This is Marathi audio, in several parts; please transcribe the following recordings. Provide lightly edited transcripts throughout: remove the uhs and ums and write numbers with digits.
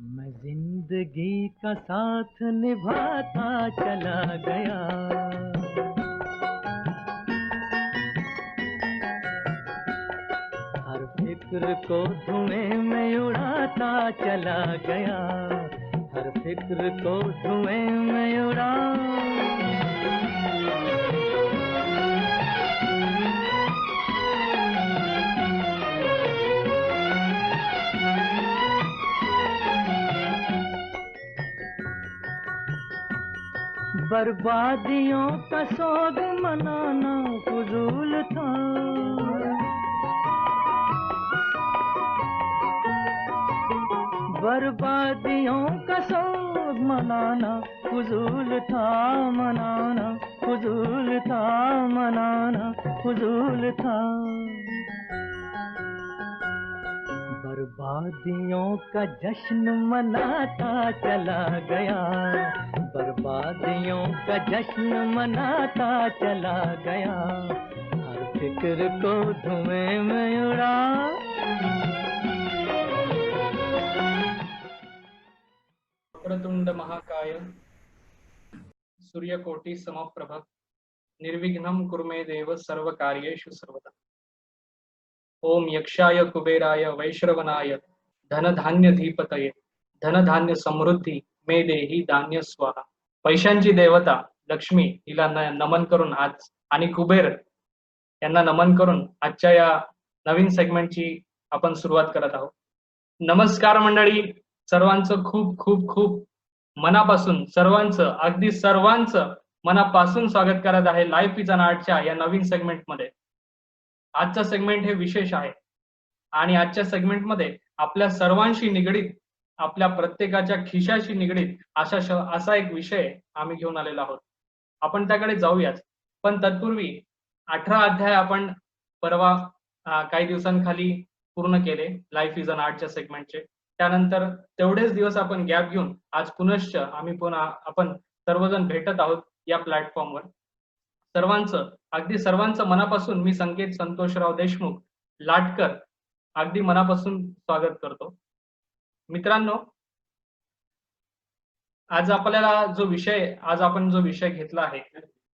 मैं जिंदगी का साथ निभाता चला गया, हर फिक्र को धुएं में उड़ाता चला गया, हर फिक्र को धुएं में उड़ा। बर्बादियों का सोग मनाना फजूल था, बर्बादियों का सोग मनाना फजूल था, मनाना फजूल था, मनाना फजूल था। बर्बादियों का जश्न मनाता चला गया, बर्बादियों का जश्न मनाता चला गया, हर फिक्र को धुएं में उड़ा। वक्रतुंड महाकाय सूर्यकोटि समप्रभ निर्विघ्नं कुरु मे देव सर्वकार्येषु सर्वदा। ओम यक्षाय कुबेराय वैश्रवणाय धनधान्यधीपतये धनधान्य समृद्धी मे देही धान्य स्वाहा। पैशांची देवता लक्ष्मी हिला नमन करून आज आणि कुबेर यांना नमन करून आजच्या या नवीन सेगमेंटची आपण सुरुवात करत आहोत। नमस्कार मंडळी, सर्वांचं खूप खूप खूप मनापासून सर्वांचं अगदी सर्वांचं मनापासून स्वागत करत आहे लाईफ इज अन आर्टच्या या नवीन सेगमेंटमध्ये। आजचा सेगमेंट हे विशेष आहे आणि आजच्या सेगमेंटमध्ये आपल्या सर्वांशी निगडीत, आपल्या प्रत्येकाच्या खिशाशी निगडीत असा एक विषय आम्ही घेऊन आलेलो आहोत। आपण त्याकडे जाऊयाच, पण तत्पूर्वी 18 अध्याय आपण परवा काही दिवसांखाली पूर्ण केले लाईफ इज अन आर्टच्या सेगमेंटचे। त्यानंतर तेवढेच दिवस आपण गॅप घेऊन आज पुनश्च आम्ही पुन्हा आपण सर्वजण भेटत आहोत या प्लॅटफॉर्मवर। सर्वांचं अगदी सर्वांचं मनापासून मी संकेत संतोषराव देशमुख लाटकर अगदी मनापासून स्वागत करतो। मित्रांनो, आज आपल्याला आपण जो विषय घेतला आहे,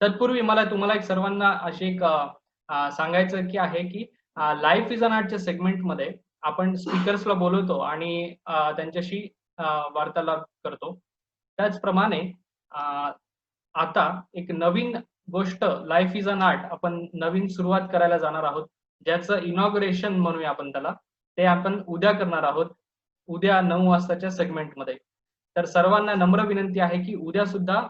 तत्पूर्वी मला तुम्हाला एक सर्वांना अशी एक सांगायचं की आहे की लाईफ इज अन आर्टच्या सेगमेंटमध्ये आपण स्पीकर्सला बोलवतो आणि त्यांच्याशी वार्तालाप करतो। त्याचप्रमाणे आता एक नवीन गोष्ट लाईफ इज अन आर्ट आपण नवीन सुरुवात करायला जाणार आहोत, ज्याचं इनॉग्रेशन म्हणूया आपण त्याला। ते आपण उद्या करणार आहोत, उद्या 9 वाजताच्या सेगमेंटमध्ये। तर सर्वांना नम्र विनंती आहे की उद्या सुद्धा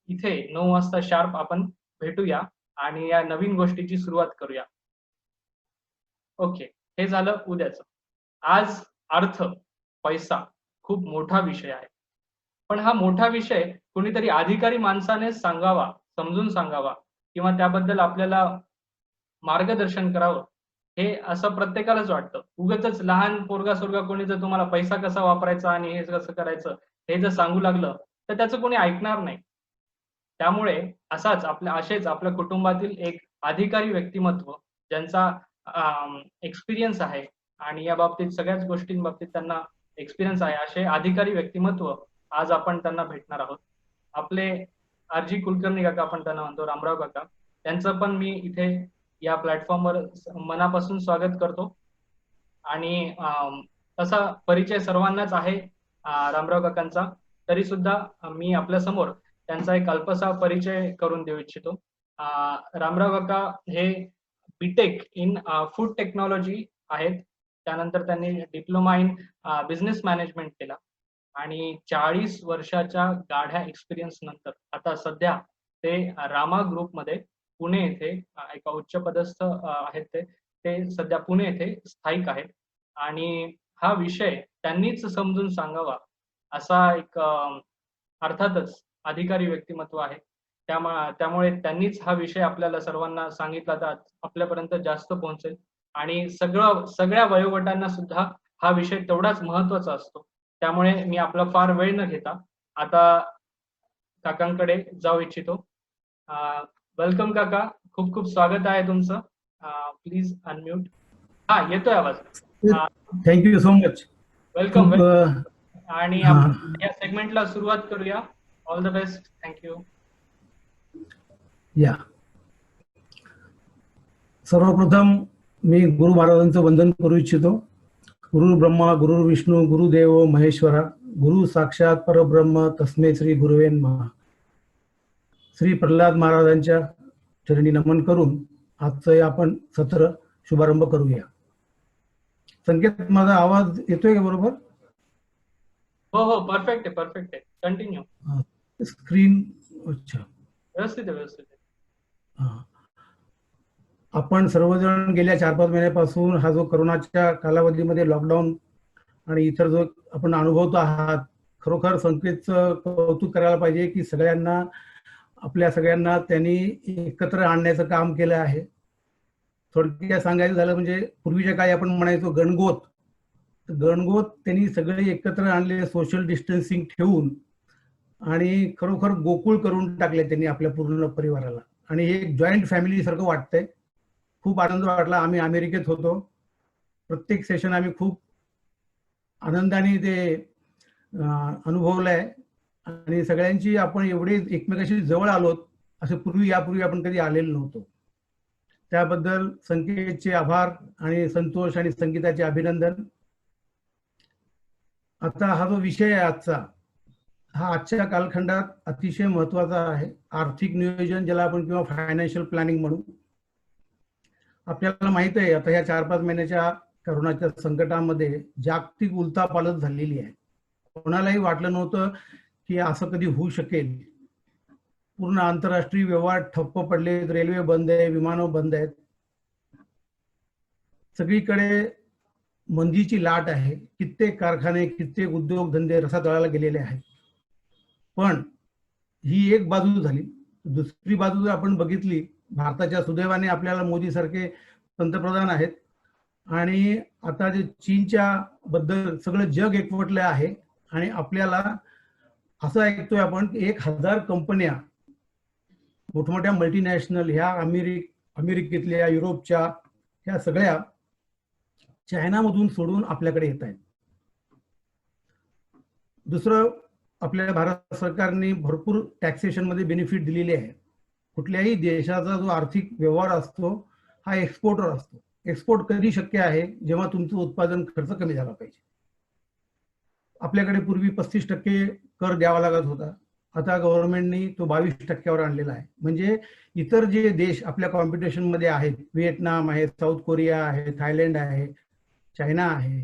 इथे 9 वाजता शार्प आपण भेटूया आणि या नवीन गोष्टीची सुरुवात करूया। ओके, हे झालं उद्याचं। आज अर्थ, पैसा खूप मोठा विषय आहे, पण हा मोठा विषय कोणीतरी अधिकारी माणसाने सांगावा, समजून सांगावा किंवा त्याबद्दल आपल्याला मार्गदर्शन करावं, हे असं प्रत्येकालाच वाटतं। उगाचच लहान पोरगा सोरगा कोणी जर तुम्हाला पैसा कसा वापरायचा आणि हे कसं करायचं हे जर सांगू लागलं तर त्याचं कोणी ऐकणार नाही। त्यामुळे असेच आपल्या कुटुंबातील एक अधिकारी व्यक्तिमत्व ज्यांचा एक्सपिरियन्स आहे आणि या बाबतीत सगळ्याच गोष्टींबाबतीत त्यांना एक्सपिरियन्स आहे, असे अधिकारी व्यक्तिमत्व आज आपण त्यांना भेटणार आहोत। आपले आरजी कुलकर्णी काका, आपण त्यांना म्हणतो रामराव काका, त्यांचं पण मी इथे या प्लॅटफॉर्मवर मनापासून स्वागत करतो। आणि तसा परिचय सर्वांनाच आहे रामराव काकांचा, तरी सुद्धा मी आपल्या समोर त्यांचा एक अल्पसा परिचय करून देऊ इच्छितो। रामराव काका हे बीटेक इन फूड टेक्नॉलॉजी आहेत, त्यानंतर त्यांनी डिप्लोमा इन बिझनेस मॅनेजमेंट केला आणि 40 वर्षाच्या गाढ्या एक्सपिरियन्स नंतर आता सध्या ते रामा ग्रुपमध्ये पुणे येथे एका उच्च पदस्थ आहेत, ते सध्या पुणे येथे स्थायिक आहेत आणि हा विषय त्यांनीच समजून सांगावा असा एक अर्थातच अधिकारी व्यक्तिमत्व आहे। त्यामुळे त्यांनीच हा विषय आपल्याला सर्वांना सांगितला तर आपल्यापर्यंत जास्त पोहोचेल आणि सगळ्या वयोगटांना सुद्धा हा विषय तेवढाच महत्त्वाचा असतो। त्यामुळे मी आपला फार वेळ न घेता आता काकांकडे जाऊ इच्छितो। वेलकम काका, खूप खूप स्वागत आहे तुमचं। Please unmute. येतोय आवाज? Thank you so much. वेलकम। आणि हा. आपण या सेगमेंटला सुरुवात करूया. All the best. थँक्यू. या सर्वप्रथम मी गुरु महाराजांचं वंदन करू इच्छितो. गुरु ब्रह्मा गुरु विष्णू गुरुदेव महेश्वरा गुरु साक्षात परब्रह्म तस्मै श्री गुरुवे नमः. श्री प्रल्हाद महाराजांच्या चरणी नमन करून आजचं आपण सत्र शुभारंभ करूया. संकेत, माझा आवाज येतोय का बरोबर? हो हो, परफेक्ट आहे, परफेक्ट आहे. कंटिन्यू. स्क्रीन अच्छा व्यवस्थित आहे, व्यवस्थित आहे. हा. आपण सर्वजण गेल्या 4-5 महिन्यापासून हा जो करोनाच्या कालावधीमध्ये लॉकडाऊन आणि इतर जो आपण अनुभवतो आहात, खरोखर संकेतचं कौतुक करायला पाहिजे की सगळ्यांना, आपल्या सगळ्यांना त्यांनी एकत्र आणण्याचं काम केलं आहे. थोडक्यात सांगायचं झालं म्हणजे पूर्वीच्या काळी आपण म्हणायचो गणगोत, गणगोत त्यांनी सगळे एकत्र आणले, सोशल डिस्टन्सिंग ठेवून, आणि खरोखर गोकुळ करून टाकले त्यांनी आपल्या पूर्ण परिवाराला. आणि हे एक जॉईंट फॅमिली सारखं वाटतंय. खूप आनंद वाटला. आम्ही अमेरिकेत होतो, प्रत्येक सेशन आम्ही खूप आनंदाने ते अनुभवलंय. आणि सगळ्यांची आपण एवढे एकमेकाशी जवळ आलोत असे यापूर्वी आपण कधी आलेलो नव्हतो. त्याबद्दल संकेतचे आभार आणि संतोष आणि संगीताचे अभिनंदन. आता हा जो विषय आहे आजचा, हा आजच्या कालखंडात अतिशय महत्वाचा आहे. आर्थिक नियोजन ज्याला आपण किंवा फायनान्शियल प्लॅनिंग म्हणू. आपल्याला माहित आहे आता ह्या 4-5 महिन्याच्या करोनाच्या संकटामध्ये जागतिक उलथापालथ झालेली आहे. कोणालाही वाटलं नव्हतं की असं कधी होऊ शकेल. पूर्ण आंतरराष्ट्रीय व्यवहार ठप्प पडले, रेल्वे बंद आहे, विमानं बंद आहेत, सगळीकडे मंदीची लाट आहे. कित्येक कारखाने, कित्येक उद्योगधंदे रसातळाला गेलेले आहेत. पण ही एक बाजू झाली. दुसरी बाजू जर आपण बघितली, भारताच्या सुदैवाने आपल्याला मोदी सारखे पंतप्रधान आहेत आणि आता जे चीनच्या बद्दल सगळं जग एकवटलं आहे. आणि आपल्याला असं ऐकतोय आपण की 1000 कंपन्या, मोठमोठ्या मल्टीनॅशनल ह्या अमेरिकेतल्या, युरोपच्या, ह्या सगळ्या चायनामधून सोडून आपल्याकडे येत आहेत. दुसरं, आपल्या भारत सरकारने भरपूर टॅक्सेशन मध्ये बेनिफिट दिलेले आहे. कुठल्याही देशाचा जो आर्थिक व्यवहार असतो हा एक्सपोर्टवर असतो. एक्सपोर्ट कधी शक्य आहे? जेव्हा तुमचं उत्पादन खर्च कमी झाला पाहिजे. आपल्याकडे पूर्वी 35% कर द्यावा लागत होता, आता गव्हर्नमेंटनी तो 22% आणलेला आहे. म्हणजे इतर जे देश आपल्या कॉम्पिटिशन मध्ये आहेत, व्हिएतनाम आहे, साऊथ कोरिया आहे, थायलंड आहे, चायना आहे,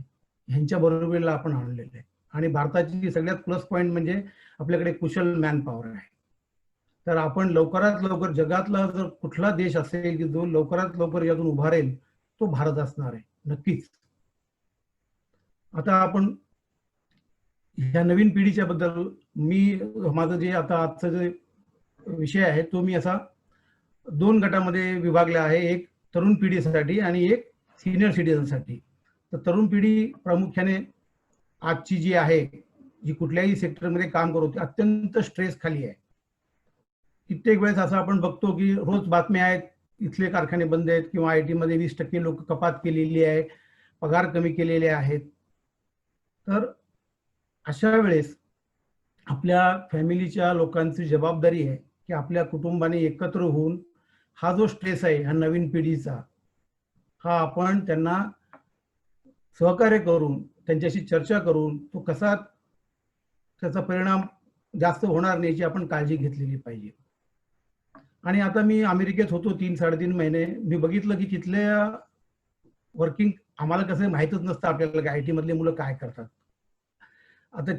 ह्यांच्या बरोबरीला आपण आणलेलं आहे. आणि भारताची सगळ्यात प्लस पॉईंट म्हणजे आपल्याकडे कुशल मॅन पॉवर आहे. तर आपण लवकरात लवकर, जगातला जर कुठला देश असेल की जो लवकरात लवकर यातून उभारेल तो भारत असणार आहे नक्कीच. आता आपण ह्या नवीन पिढीच्या बद्दल माझं जे आता आजचा जे विषय आहे तो मी असा 2 गटामध्ये विभागला आहे. एक तरुण पिढीसाठी आणि एक सिनियर सिटीजनसाठी. तर तरुण पिढी प्रामुख्याने आजची जी आहे, जी कुठल्याही सेक्टरमध्ये काम करत होती, अत्यंत स्ट्रेस खाली आहे. कित्येक वेळेस असं आपण बघतो की रोज बातम्या आहेत, इथले कारखाने बंद आहेत किंवा IT मध्ये 20% लोक कपात केलेली आहे, पगार कमी केलेले आहेत. तर अशा वेळेस आपल्या फॅमिलीच्या लोकांची जबाबदारी आहे की आपल्या कुटुंबाने एकत्र होऊन हा जो स्ट्रेस आहे ह्या नवीन पिढीचा, हा आपण त्यांना सहकार्य करून, त्यांच्याशी चर्चा करून तो कसा, त्याचा परिणाम जास्त होणार नाही याची आपण काळजी घेतलेली पाहिजे. आणि आता मी अमेरिकेत होतो 3-3.5 महिने. मी बघितलं की तिथल्या वर्किंग, आम्हाला कसं माहीतच नसतं आपल्याला की IT मधले मुलं काय करतात. आता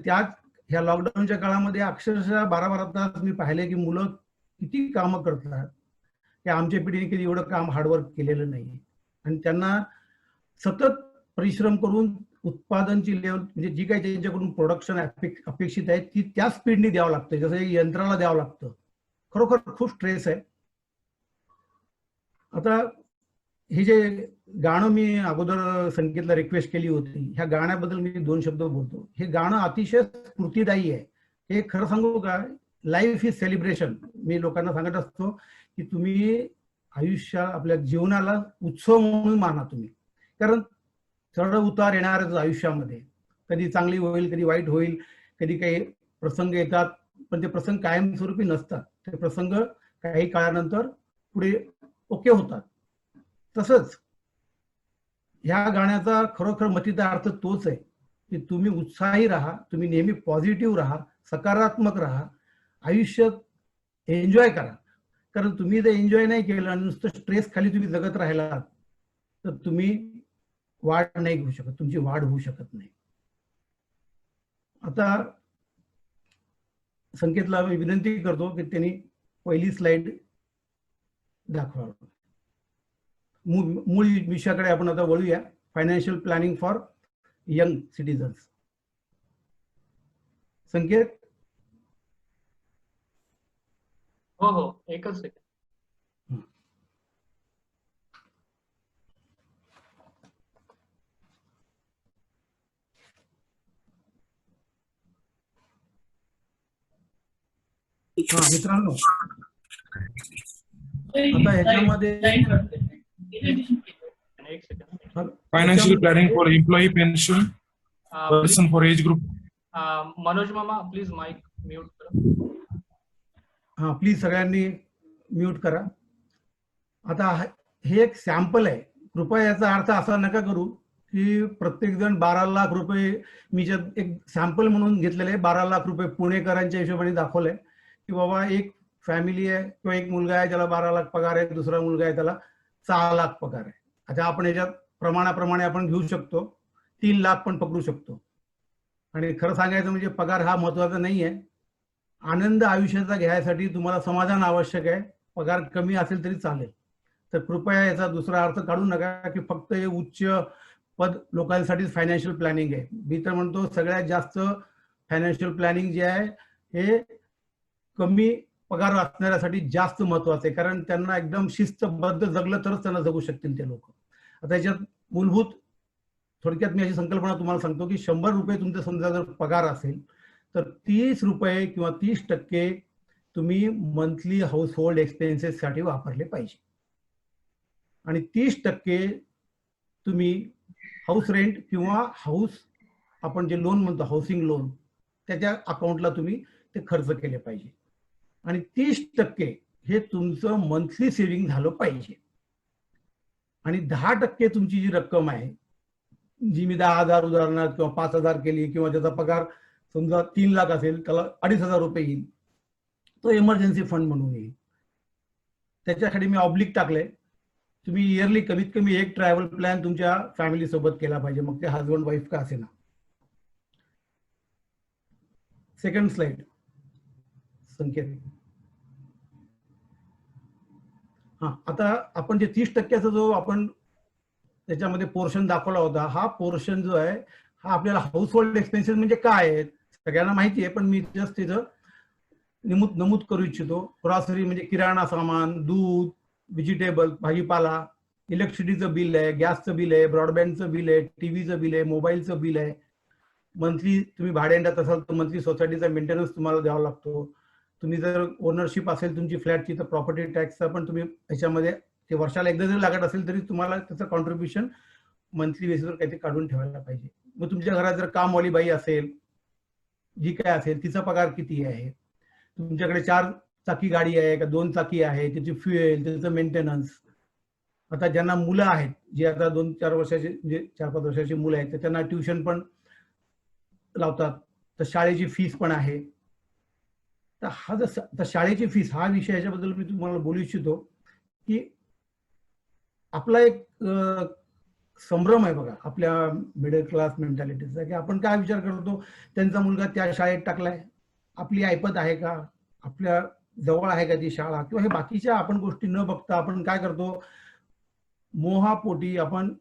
ह्या लॉकडाऊनच्या काळामध्ये अक्षरशः 12-12 तास मी पाहिले की मुलं किती कामं करतात की आमच्या पिढीने कधी एवढं काम हार्डवर्क केलेलं नाही. आणि त्यांना सतत परिश्रम करून उत्पादनची लेवल, म्हणजे जी काही त्यांच्याकडून प्रोडक्शन अपेक्षित आहे ती त्याच स्पीडने द्यावं लागतं, जसं एक यंत्राला द्यावं लागतं. खरोखर खूप स्ट्रेस आहे. आता हे जे गाणं मी अगोदर संकेतला रिक्वेस्ट केली होती, ह्या गाण्याबद्दल मी 2 शब्द बोलतो. हे गाणं अतिशय स्फूर्तिदायी आहे. हे खरं सांगू का, लाईफ इज सेलिब्रेशन. मी लोकांना सांगत असतो की तुम्ही आपल्या जीवनाला उत्सव म्हणून माना तुम्ही, कारण चढ उतार येणारच आयुष्यामध्ये. कधी चांगली होईल, कधी वाईट होईल, कधी काही प्रसंग येतात, पण ते प्रसंग कायमस्वरूपी नसतात. ते प्रसंग काही काळानंतर पुढे ओके होतात. तसंच ह्या गाण्याचा खरोखर मतिता अर्थ तोच आहे की तुम्ही उत्साही राहा, तुम्ही नेहमी पॉझिटिव्ह राहा, सकारात्मक राहा, आयुष्यात एन्जॉय करा. कारण तुम्ही जर एन्जॉय नाही केलं आणि नुसतं स्ट्रेस खाली तुम्ही जगत राहिलात तर तुम्ही वाढ नाही घेऊ शकत, तुमची वाढ होऊ शकत नाही. आता संकेतला मी विनंती करतो की त्यांनी पहिली स्लाइड दाखवा. मूळ विषयाकडे आपण आता वळूया. Financial planning for young citizens. Sanket. हो हो, एकच सेकंड. मित्रांनो, आता ह्याच्यामध्ये financial planning for employee pension person for age group. Manoj मामा प्लीज माइक म्यूट करा. हा, प्लीज सगळ्यांनी म्यूट करा. आता हे एक सॅम्पल आहे. कृपया याचा अर्थ असा नका करू की प्रत्येक जण 12 लाख रुपये, मी एक सॅम्पल म्हणून घेतलेले आहे. 12 लाख रुपये पुणेकरांच्या हिशोबाने दाखवलंय की बाबा एक फॅमिली आहे किंवा एक मुलगा आहे ज्याला 12 लाख पगार आहे, दुसरा मुलगा आहे त्याला 6 लाख पगार आहे. आता आपण याच्यात प्रमाणाप्रमाणे आपण घेऊ शकतो, 3 लाख पण पकडू शकतो. आणि खरं सांगायचं म्हणजे पगार हा महत्वाचा नाही आहे. आनंद आयुष्याचा घ्यायसाठी तुम्हाला समाधान आवश्यक आहे. पगार कमी असेल तरी चालेल. तर कृपया याचा दुसरा अर्थ काढू नका की फक्त हे उच्च पद लोकांसाठीच फायनान्शियल प्लॅनिंग आहे. मी तर म्हणतो सगळ्यात जास्त फायनान्शियल प्लॅनिंग जे आहे हे कमी पगार असणाऱ्यासाठी जास्त महत्वाचं आहे. कारण त्यांना एकदम शिस्तबद्ध जगलं तरच त्यांना जगू शकतील ते लोक. आता याच्यात मूलभूत थोडक्यात मी अशी संकल्पना तुम्हाला सांगतो की 100 रुपये तुमचा समजा जर पगार असेल तर 30 रुपये किंवा 30% तुम्ही मंथली हाऊस होल्ड एक्सपेन्सेस साठी वापरले पाहिजे. आणि 30% तुम्ही हाऊस रेंट किंवा हाऊस आपण जे लोन म्हणतो हाऊसिंग लोन त्याच्या अकाउंटला तुम्ही ते खर्च केले पाहिजे. आणि 30% हे तुमचं मंथली सेव्हिंग झालं पाहिजे. आणि 10% तुमची जी रक्कम आहे, जी मी 10,000 उदाहरणार्थ किंवा 5,000 केली किंवा ज्याचा पगार समजा 3 लाख असेल त्याला 2,500 रुपये येईल, तो इमर्जन्सी फंड म्हणून येईल. त्याच्यासाठी मी ऑब्लिक टाकले, तुम्ही इयरली कमीत कमी एक ट्रॅव्हल प्लॅन तुमच्या फॅमिली सोबत केला पाहिजे, मग ते हजबंड वाईफ का असे ना. सेकंड स्लाइड संकेत. हा, आता आपण जे 30%चा जो आपण त्याच्यामध्ये पोर्शन दाखवला होता, हा पोर्शन जो आहे हा आपल्याला हाऊस होल्ड एक्सपेन्सेस म्हणजे काय आहेत सगळ्यांना माहिती आहे, पण मी जस्ट तिथं नमूद करू इच्छितो. ग्रॉसरी म्हणजे किराणा सामान, दूध, व्हेजिटेबल, भाजीपाला, इलेक्ट्रिसिटीचं बिल आहे, गॅसचं बिल आहे, ब्रॉडबँडचं बिल आहे, टीव्हीचं बिल आहे, मोबाईलचं बिल आहे. मंथली तुम्ही भाड्यात असाल तर मंथली सोसायटीचा मेंटेनन्स तुम्हाला द्यावा लागतो. तुम्ही जर ओनरशिप असेल तुमची फ्लॅटची तर प्रॉपर्टी टॅक्सचा पण तुम्ही ह्याच्यामध्ये ते वर्षाला एकदा जरी लागत असेल तरी तुम्हाला त्याचं कॉन्ट्रीब्युशन मंथली बेसिसवर काहीतरी काढून ठेवायला पाहिजे. मग तुमच्या घरात जर कामवाली बाई असेल, जी काय असेल, तिचा पगार किती आहे, तुमच्याकडे 4 चाकी गाडी आहे का 2 चाकी आहे, त्याची फ्युएल, त्याचं मेंटेनन्स. आता ज्यांना मुलं आहेत, जी आता 2-4 वर्षाची म्हणजे 4-5 वर्षाची मुलं आहेत, तर त्यांना ट्युशन पण लावतात, तर शाळेची फीस पण आहे. तर हा जर शाळेची फीस हा विषय याच्याबद्दल मी तुम्हाला बोलू इच्छितो की आपला एक संभ्रम आहे बघा आपल्या मिडल क्लास मेंटॅलिटीचा, की आपण काय विचार करतो, त्यांचा मुलगा त्या शाळेत टाकलाय, आपली ऐपत आहे का, आपल्या जवळ आहे का ती शाळा, किंवा हे बाकीच्या आपण गोष्टी न बघता आपण काय करतो, मोहापोटी आपण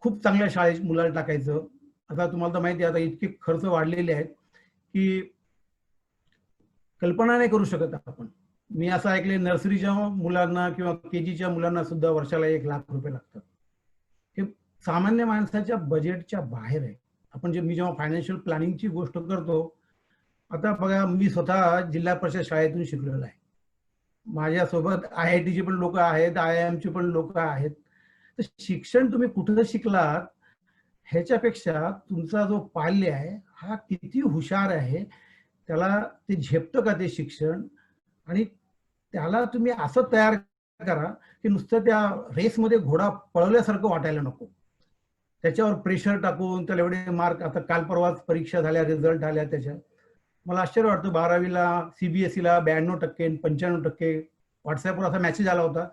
खूप चांगल्या शाळेत मुलाला टाकायचं. आता तुम्हाला तर माहिती आहे आता इतके खर्च वाढलेले आहेत की कल्पना नाही करू शकत आपण. मी असं ऐकले नर्सरीच्या मुलांना किंवा केजीच्या मुलांना सुद्धा वर्षाला 1 लाख रुपये लागतात. हे सामान्य माणसाच्या बजेटच्या बाहेर आहे. आपण मी जेव्हा फायनान्शियल प्लॅनिंगची गोष्ट करतो, आता बघा मी स्वतः जिल्हा परिषद शाळेतून शिकलेलो आहे. माझ्यासोबत IITचे पण लोक आहेत, IIMचे पण लोक आहेत. तर शिक्षण तुम्ही कुठं शिकलात ह्याच्यापेक्षा तुमचा जो पाल्य आहे हा किती हुशार आहे, त्याला ते झेपतं का ते शिक्षण, आणि त्याला तुम्ही असं तयार करा की नुसतं त्या रेसमध्ये घोडा पळवल्यासारखं वाटायला नको. त्याच्यावर प्रेशर टाकून त्याला एवढे मार्क, आता काल परवाच परीक्षा झाल्या, रिझल्ट आल्या त्याच्या, मला आश्चर्य वाटतं 12वीला CBSEला 92% 95%. व्हॉट्सअपवर असा मेसेज आला होता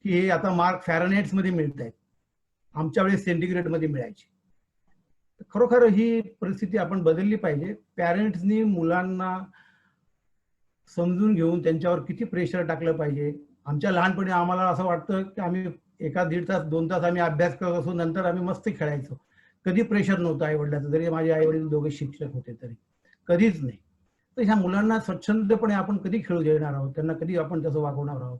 की हे आता मार्क फॅरनहाइट्स मध्ये मिळत आहेत, आमच्या वेळेस सेंटीग्रेड मध्ये मिळायची. खरोखर ही परिस्थिती आपण बदलली पाहिजे. पॅरेंट्सनी मुलांना समजून घेऊन त्यांच्यावर किती प्रेशर टाकलं पाहिजे. आमच्या लहानपणी आम्हाला असं वाटतं की आम्ही 1-1.5 तास 2 तास आम्ही अभ्यास करत असू, नंतर आम्ही मस्त खेळायचो. कधी प्रेशर नव्हतं आईवडिलाचं, जरी माझे आईवडील दोघे शिक्षक होते तरी कधीच नाही. तर ह्या मुलांना स्वच्छंदपणे आपण कधी खेळू देणार आहोत, त्यांना कधी आपण तसं वागवणार आहोत.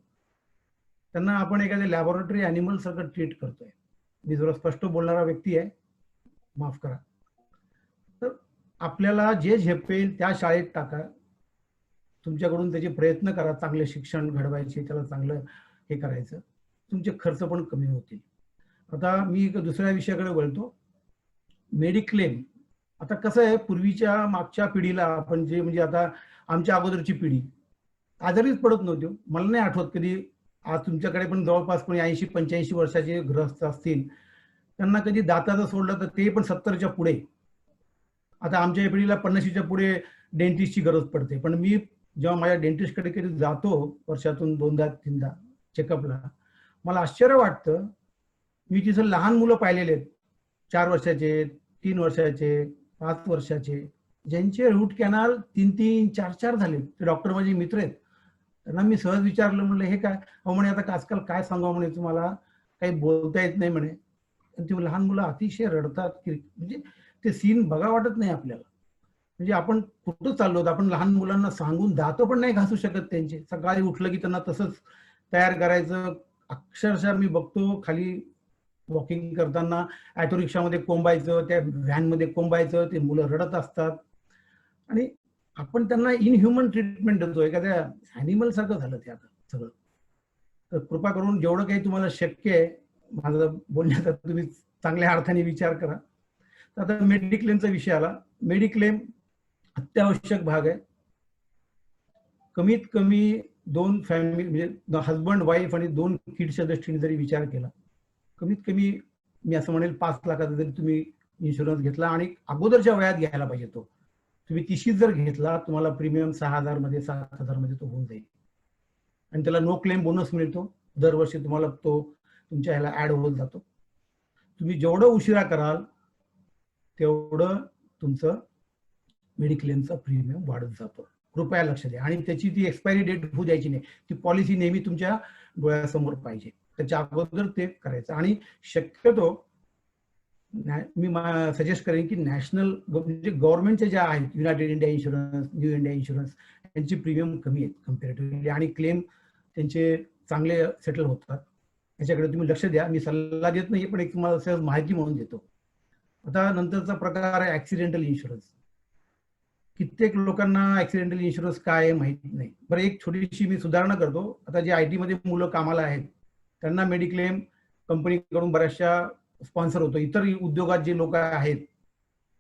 त्यांना आपण एखाद्या लॅबोरेटरी ॲनिमल सारखं ट्रीट करतोय. मी जरा स्पष्ट बोलणारा व्यक्ती आहे, माफ करा. तर आपल्याला जे झेपेल त्या शाळेत टाका, तुमच्याकडून त्याचे प्रयत्न करा, चांगले शिक्षण घडवायचे, त्याला चांगलं हे करायचं, तुमचे खर्च पण कमी होतील. आता मी एक दुसऱ्या विषयाकडे वळतो, मेडिक्लेम. आता कसं आहे, पूर्वीच्या मागच्या पिढीला आपण जे, म्हणजे आता आमच्या अगोदरची पिढी आजारीच पडत नव्हती. मला नाही आठवत कधी, आज तुमच्याकडे पण जवळपास कोणी 80-85 वर्षाचे गृहस्थ असतील, त्यांना कधी दाताचं सोडलं तर ते पण 70च्या पुढे. आता आमच्या पिढीला 50च्या पुढे डेंटिस्टची गरज पडते. पण मी जेव्हा माझ्या डेंटिस्टकडे कधी जातो वर्षातून 2-3दा चेकअपला, मला आश्चर्य वाटतं. मी तिथं लहान मुलं पाहिलेले आहेत, 4 वर्षाचे, 3 वर्षाचे, 5 वर्षाचे, ज्यांचे रूट कॅनाल 3-3, 4-4 झाले. ते डॉक्टर माझे मित्र आहेत. त्यांना मी सहज विचारलं, म्हणलं हे काय? अहो म्हणे आता आजकाल काय सांगावं म्हणे, तुम्हाला काही बोलता येत नाही म्हणे. ते लहान मुलं अतिशय रडतात की, म्हणजे ते सीन बघा वाटत नाही आपल्याला. म्हणजे आपण कुठं चाललो, आपण लहान मुलांना सांगून दातं पण नाही घासू शकत त्यांचे. सकाळी उठलं की त्यांना तसंच तयार करायचं. अक्षरशः मी बघतो खाली वॉकिंग करताना ऑटो रिक्षामध्ये कोंबायचं, त्या व्हॅनमध्ये कोंबायचं, ते मुलं रडत असतात आणि आपण त्यांना इनह्युमन ट्रीटमेंट देतो, एखाद्या ॲनिमल सारखं झालं ते आता सगळं. तर कृपा करून जेवढं काही तुम्हाला शक्य आहे, माझं बोलण्याचा तुम्ही चांगल्या अर्थाने विचार करा. तर आता मेडिक्लेमचा विषय आला. मेडिक्लेम अत्यावश्यक भाग आहे. कमीत कमी 2 फॅमिली, म्हणजे हजबंड वाईफ आणि 2 किड्सच्या दृष्टीने जरी विचार केला, कमीत कमी मी असं म्हणेल 5 लाखाचा जरी तुम्ही इन्शुरन्स घेतला, आणि अगोदरच्या वयात घ्यायला पाहिजे तो. तुम्ही 30 जर घेतला, तुम्हाला प्रीमियम 6,000 मध्ये 7,000 मध्ये तो होऊन जाईल, आणि त्याला नो क्लेम बोनस मिळतो. दरवर्षी तुम्हाला तो तुमच्या ह्याला ऍड होत जातो. तुम्ही जेवढं उशिरा कराल तेवढं तुमचं मेडिक्लेमचा प्रीमियम वाढत जातो. कृपया लक्ष द्या. आणि त्याची ती एक्सपायरी डेट होऊ द्यायची नाही. ती पॉलिसी नेहमी तुमच्या डोळ्यासमोर पाहिजे. त्याच्या अगोदर ते करायचं. आणि शक्यतो मी सजेस्ट करेन की नॅशनल, म्हणजे गव्हर्नमेंटच्या ज्या आहेत, United India insurance, new India insurance, यांची प्रीमियम कमी आहेत कम्पॅरेटिव्हली, आणि क्लेम त्यांचे चांगले सेटल होतात. याच्याकडे तुम्ही लक्ष द्या. मी सल्ला देत नाही, पण एक तुम्हाला सहज माहिती म्हणून देतो. आता नंतरचा प्रकार आहे ऍक्सिडेंटल इन्शुरन्स. कित्येक लोकांना ऍक्सिडेंटल इन्शुरन्स काय आहे माहिती नाही. बरं, एक छोटीशी मी सुधारणा करतो. आता जे IT मध्ये मुलं कामाला आहेत त्यांना मेडिक्लेम कंपनीकडून बऱ्याचशा स्पॉन्सर होतो. इतर उद्योगात जे लोक आहेत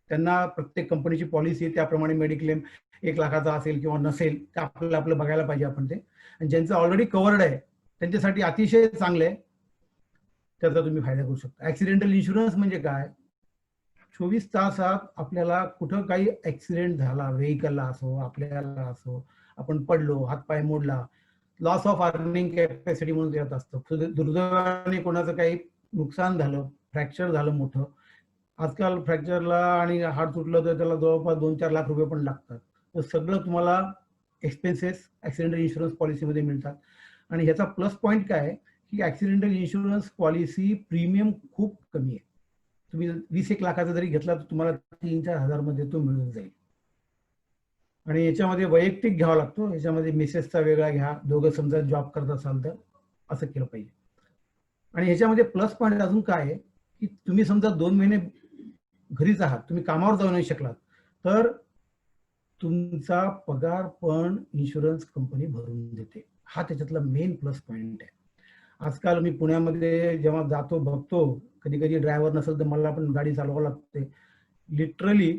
त्यांना प्रत्येक कंपनीची पॉलिसी आहे, त्याप्रमाणे मेडिक्लेम 1 लाखाचा असेल किंवा नसेल ते आपलं बघायला पाहिजे आपण ते. आणि ज्यांचं ऑलरेडी कव्हर्ड आहे त्यांच्यासाठी अतिशय चांगलं आहे, त्याचा तुम्ही फायदा करू शकता. ऍक्सिडेंटल इन्शुरन्स म्हणजे काय? 24 तासात आपल्याला कुठं काही ऍक्सिडेंट झाला, व्हेकलला असो, आपल्याला असो, आपण पडलो, हातपाय मोडला, लॉस ऑफ अर्निंग कॅपॅसिटी म्हणून येत असतं. दुर्दैवाने कोणाचं काही नुकसान झालं, फ्रॅक्चर झालं मोठं. आजकाल फ्रॅक्चरला आणि हाड तुटलं तर त्याला जवळपास 2-4 लाख रुपये पण लागतात. तर सगळं तुम्हाला एक्सपेन्सेस ऍक्सिडेंटल इन्शुरन्स पॉलिसीमध्ये मिळतात. आणि ह्याचा प्लस पॉईंट काय आहे की ऍक्सिडेंटल इन्शुरन्स पॉलिसी प्रीमियम खूप कमी आहे. तुम्ही 20-1 लाखाचा जरी घेतला तर तुम्हाला 3-4 हजार मध्ये तो मिळून जाईल. आणि याच्यामध्ये वैयक्तिक घ्यावा लागतो. याच्यामध्ये मिसेसचा वेगळा घ्या, दोघं समजा जॉब करत असाल तर असं केलं पाहिजे. आणि ह्याच्यामध्ये प्लस पॉईंट अजून काय आहे की तुम्ही समजा 2 महिने घरीच आहात, तुम्ही कामावर जाऊ नाही शकलात, तर तुमचा पगार पण इन्शुरन्स कंपनी भरून देते. हा त्याच्यातला मेन प्लस पॉईंट आहे. आजकाल मी पुण्यामध्ये जेव्हा जातो बघतो, कधी कधी ड्रायव्हर नसेल तर मला पण गाडी चालवावं लागते. लिटरली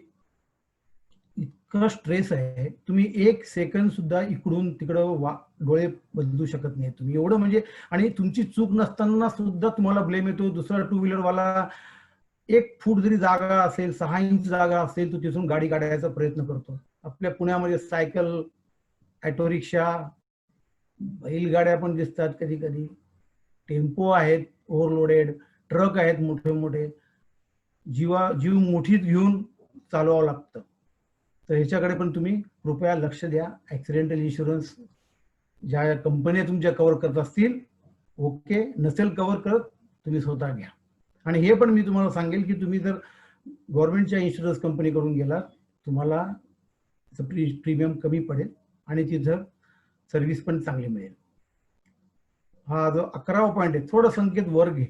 इतका स्ट्रेस आहे, तुम्ही 1 सेकंद सुद्धा इकडून तिकडं डोळे बदलू शकत नाही तुम्ही, एवढं म्हणजे. आणि तुमची चूक नसताना सुद्धा तुम्हाला ब्लेम येतो. दुसरा 2 व्हीलरवाला 1 फूट जरी जागा असेल, 6 इंच जागा असेल, तो तिथून गाडी काढायचा प्रयत्न करतो. आपल्या पुण्यामध्ये सायकल, ऑटो रिक्षा, बैलगाड्या पण दिसतात कधी कधी, टेम्पो आहेत ओव्हरलोडेड, ट्रक आहेत मोठे मोठे, जीव मुठीत घेऊन चालवावं लागतं. तर ह्याच्याकडे पण तुम्ही कृपया लक्ष द्या. ऍक्सिडेंटल इन्शुरन्स ज्या कंपन्या तुमच्या कव्हर करत असतील ओके, नसेल कव्हर करत तुम्ही स्वतः घ्या. आणि हे पण मी तुम्हाला सांगेल की तुम्ही जर गव्हर्नमेंटच्या इन्शुरन्स कंपनीकडून गेलात, तुम्हाला प्रीमियम कमी पडेल आणि तिथं सर्व्हिस पण चांगली मिळेल. हा जो 11वा पॉईंट आहे, थोडं संकेत वर घे.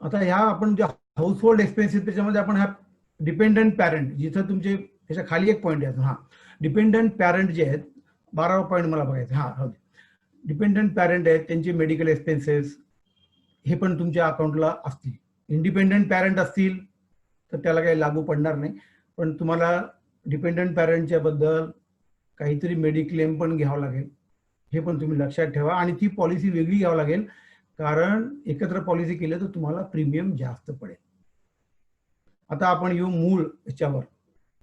आता ह्या आपण ज्या हाऊस होल्ड एक्सपेन्सेस, त्याच्यामध्ये आपण हा डिपेंडंट पॅरेंट, जिथं तुमचे त्याच्या खाली एक पॉईंट आहे, हा डिपेंडंट पॅरेंट जे आहेत, 12वा पॉईंट मला बघायचं. हा डिपेंडंट पॅरेंट आहेत, त्यांचे मेडिकल एक्सपेन्सेस हे पण तुमच्या अकाउंटला असतील. इंडिपेंडंट पॅरेंट असतील तर त्याला काही लागू पडणार नाही, पण तुम्हाला डिपेंडंट पॅरेंटच्या बद्दल काहीतरी मेडिक्लेम पण घ्यावं लागेल, हे पण तुम्ही लक्षात ठेवा. आणि ती पॉलिसी वेगळी घ्यावी लागेल, कारण एकत्र पॉलिसी केली तर तुम्हाला प्रीमियम जास्त पडेल. आता आपण येऊ मूळ याच्यावर,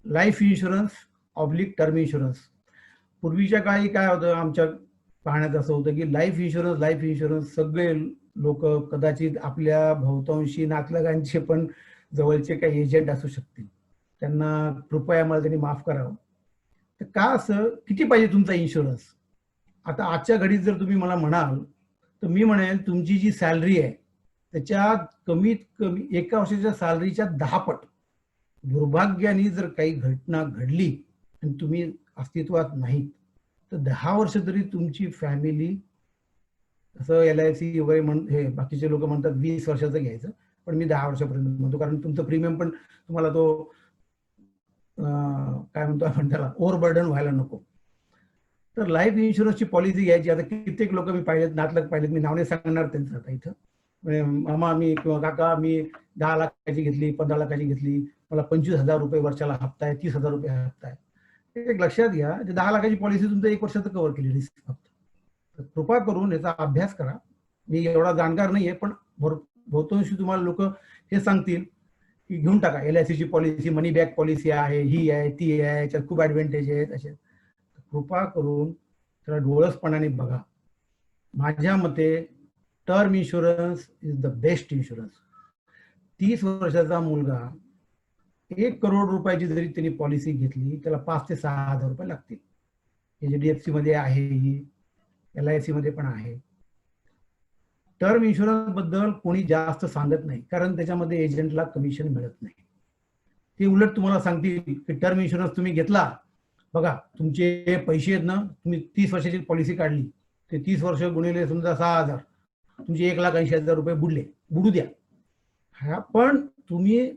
life insurance oblique term insurance. पूर्वीच्या काळी काय होतं, आमच्या पाहण्यात असं होतं की लाईफ इन्शुरन्स सगळे लोक, कदाचित आपल्या बहुतांशी नातलगांचे पण जवळचे काही एजंट असू शकतील, त्यांना कृपया मला त्यांनी माफ करावं. तर का असं, किती पाहिजे तुमचा इन्शुरन्स? आता आजच्या घडीत जर तुम्ही मला म्हणाल तर मी म्हणेल तुमची जी सॅलरी आहे त्याच्या कमीत कमी 1 वर्षाच्या सॅलरीच्या 10 पट. दुर्भाग्याने जर काही घटना घडली आणि तुम्ही अस्तित्वात नाहीत तर 10 वर्ष तरी तुमची फॅमिली, असं LIC वगैरे हे बाकीचे लोक म्हणतात 20 वर्षाचं घ्यायचं, पण मी 10 वर्षापर्यंत म्हणतो, कारण तुमचं प्रीमियम पण तुम्हाला तो काय म्हणतो आपण त्याला, ओव्हरबर्डन व्हायला नको. तर लाईफ इन्शुरन्सची पॉलिसी घ्यायची. आता कित्येक लोक मी पाहिलेत, नातलग पाहिलेत, मी नाव नाही सांगणार त्यांचं आता इथं, मामा मी किंवा काका मी 10 लाखाची घेतली, 15 लाखाची घेतली, मला 25,000 रुपये वर्षाला हप्ता आहे, 30,000 रुपये हप्ता आहे. एक लक्षात घ्या, 10 लाखाची पॉलिसी तुमचं 1 वर्षाचं कव्हर केली रिस्क फक्त. तर कृपा करून याचा अभ्यास करा. मी एवढा जाणकार नाहीये, पण बहुतांशी तुम्हाला लोक हे सांगतील की घेऊन टाका LICची पॉलिसी, मनी बॅक पॉलिसी आहे, ही आहे, ती आहे, याच्यात खूप ऍडव्हान्टेज आहेत असे. कृपा करून त्याला डोळसपणाने बघा. माझ्या मते term insurance is the best insurance. 30 वर्षाचा मुलगा 1 करोड रुपयाची जरी त्यांनी पॉलिसी घेतली, त्याला 5 ते 6 हजार रुपये लागतील. HDFC मध्ये आहे, ही LIC मध्ये पण आहे. टर्म इन्शुरन्स बद्दल कोणी जास्त सांगत नाही, कारण त्याच्यामध्ये एजंटला कमिशन मिळत नाही. ते उलट तुम्हाला सांगतील की टर्म इन्शुरन्स तुम्ही घेतला, बघा तुमचे पैसे आहेत ना, तुम्ही 30 वर्षाची पॉलिसी काढली, ते 30 वर्ष गुणिले समजा 6,000, तुमचे 1,80,000 रुपये बुडू द्या. हा, पण तुम्ही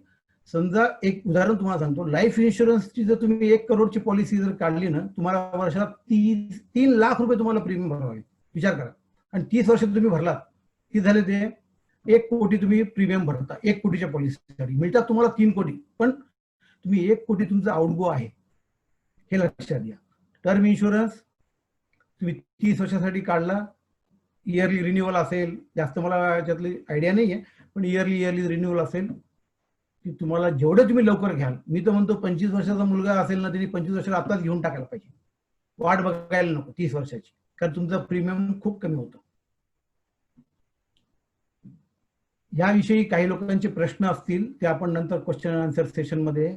समजा एक उदाहरण तुम्हाला सांगतो, लाईफ इन्शुरन्सची जर तुम्ही 1 करोडची पॉलिसी जर काढली ना, तुम्हाला वर्षाला 3 लाख रुपये तुम्हाला प्रीमियम भरावे. विचार करा. आणि 30 वर्षात तुम्ही भरलात, किती झाले ते 1 कोटी तुम्ही प्रीमियम भरता. 1 कोटीच्या पॉलिसीसाठी मिळतात तुम्हाला 3 कोटी, पण तुम्ही 1 कोटी तुमचा आउटगो आहे, हे लक्षात घ्या. टर्म इन्शुरन्स तुम्ही 30 वर्षासाठी काढला, इयरली रिन्युअल असेल, जास्त मला याच्यातली आयडिया नाही आहे, पण इयरली रिन्युअल असेल की तुम्हाला जेवढं तुम्ही लवकर घ्याल. मी तर म्हणतो 25 वर्षाचा मुलगा असेल ना, त्यांनी 25 वर्षाला आताच घेऊन टाकायला पाहिजे, वाट बघायला नको 30 वर्षाची, कारण तुमचा प्रीमियम खूप कमी होतो. याविषयी काही लोकांचे प्रश्न असतील ते आपण नंतर क्वेश्चन अँड आन्सर सेशन मध्ये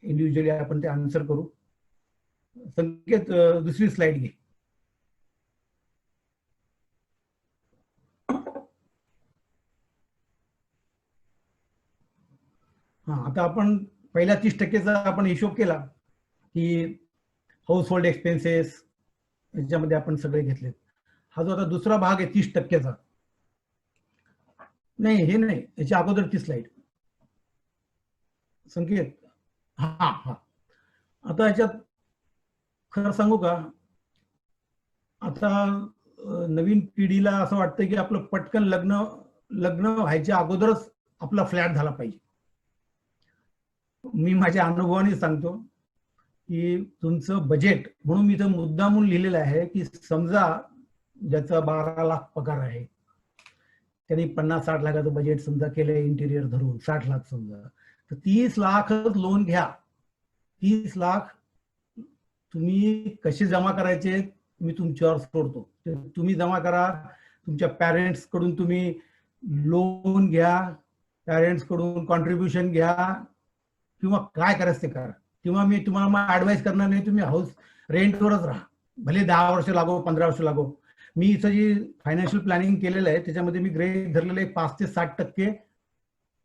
इंडिव्हिज्युअली आपण ते आन्सर करू. संकेत दुसरी स्लाइड घे. हा, आता आपण पहिल्या 30% आपण हिशोब केला की हाऊस होल्ड एक्सपेन्सेस याच्यामध्ये आपण सगळे घेतलेत. हा जो आता दुसरा भाग आहे 30%चा, नाही हे नाही, याच्या अगोदरची स्लाइड संकेत. हा, आता याच्यात खरं सांगू का, आता नवीन पिढीला असं वाटतं की आपलं पटकन लग्न व्हायच्या अगोदरच आपला फ्लॅट झाला पाहिजे. मी माझ्या अनुभवाने सांगतो की तुमचं बजेट, म्हणून मी इथं मुद्दामून लिहिलेलं आहे की समजा ज्याचा 12 लाख पगार आहे, त्यांनी 50-60 लाखाचं बजेट समजा केलं इंटिरियर धरून, 60 लाख समजा, तर 30 लाखच लोन घ्या. 30 लाख तुम्ही कसे जमा करायचे मी तुमच्यावर सोडतो. तुम्ही जमा करा, तुमच्या पॅरेंट्स कडून तुम्ही लोन घ्या, पॅरेंट्स कडून कॉन्ट्रीब्युशन घ्या, किंवा काय करायचं ते करा. किंवा मी तुम्हाला मग ऍडवाइस करणार नाही, तुम्ही हाऊस रेंटवरच राहा, भले 10 वर्ष लागो 15 वर्ष लागो. मी इथं जी फायनान्शियल प्लॅनिंग केलेलं आहे त्याच्यामध्ये मी गृहीत धरलेलं आहे 5 ते 60%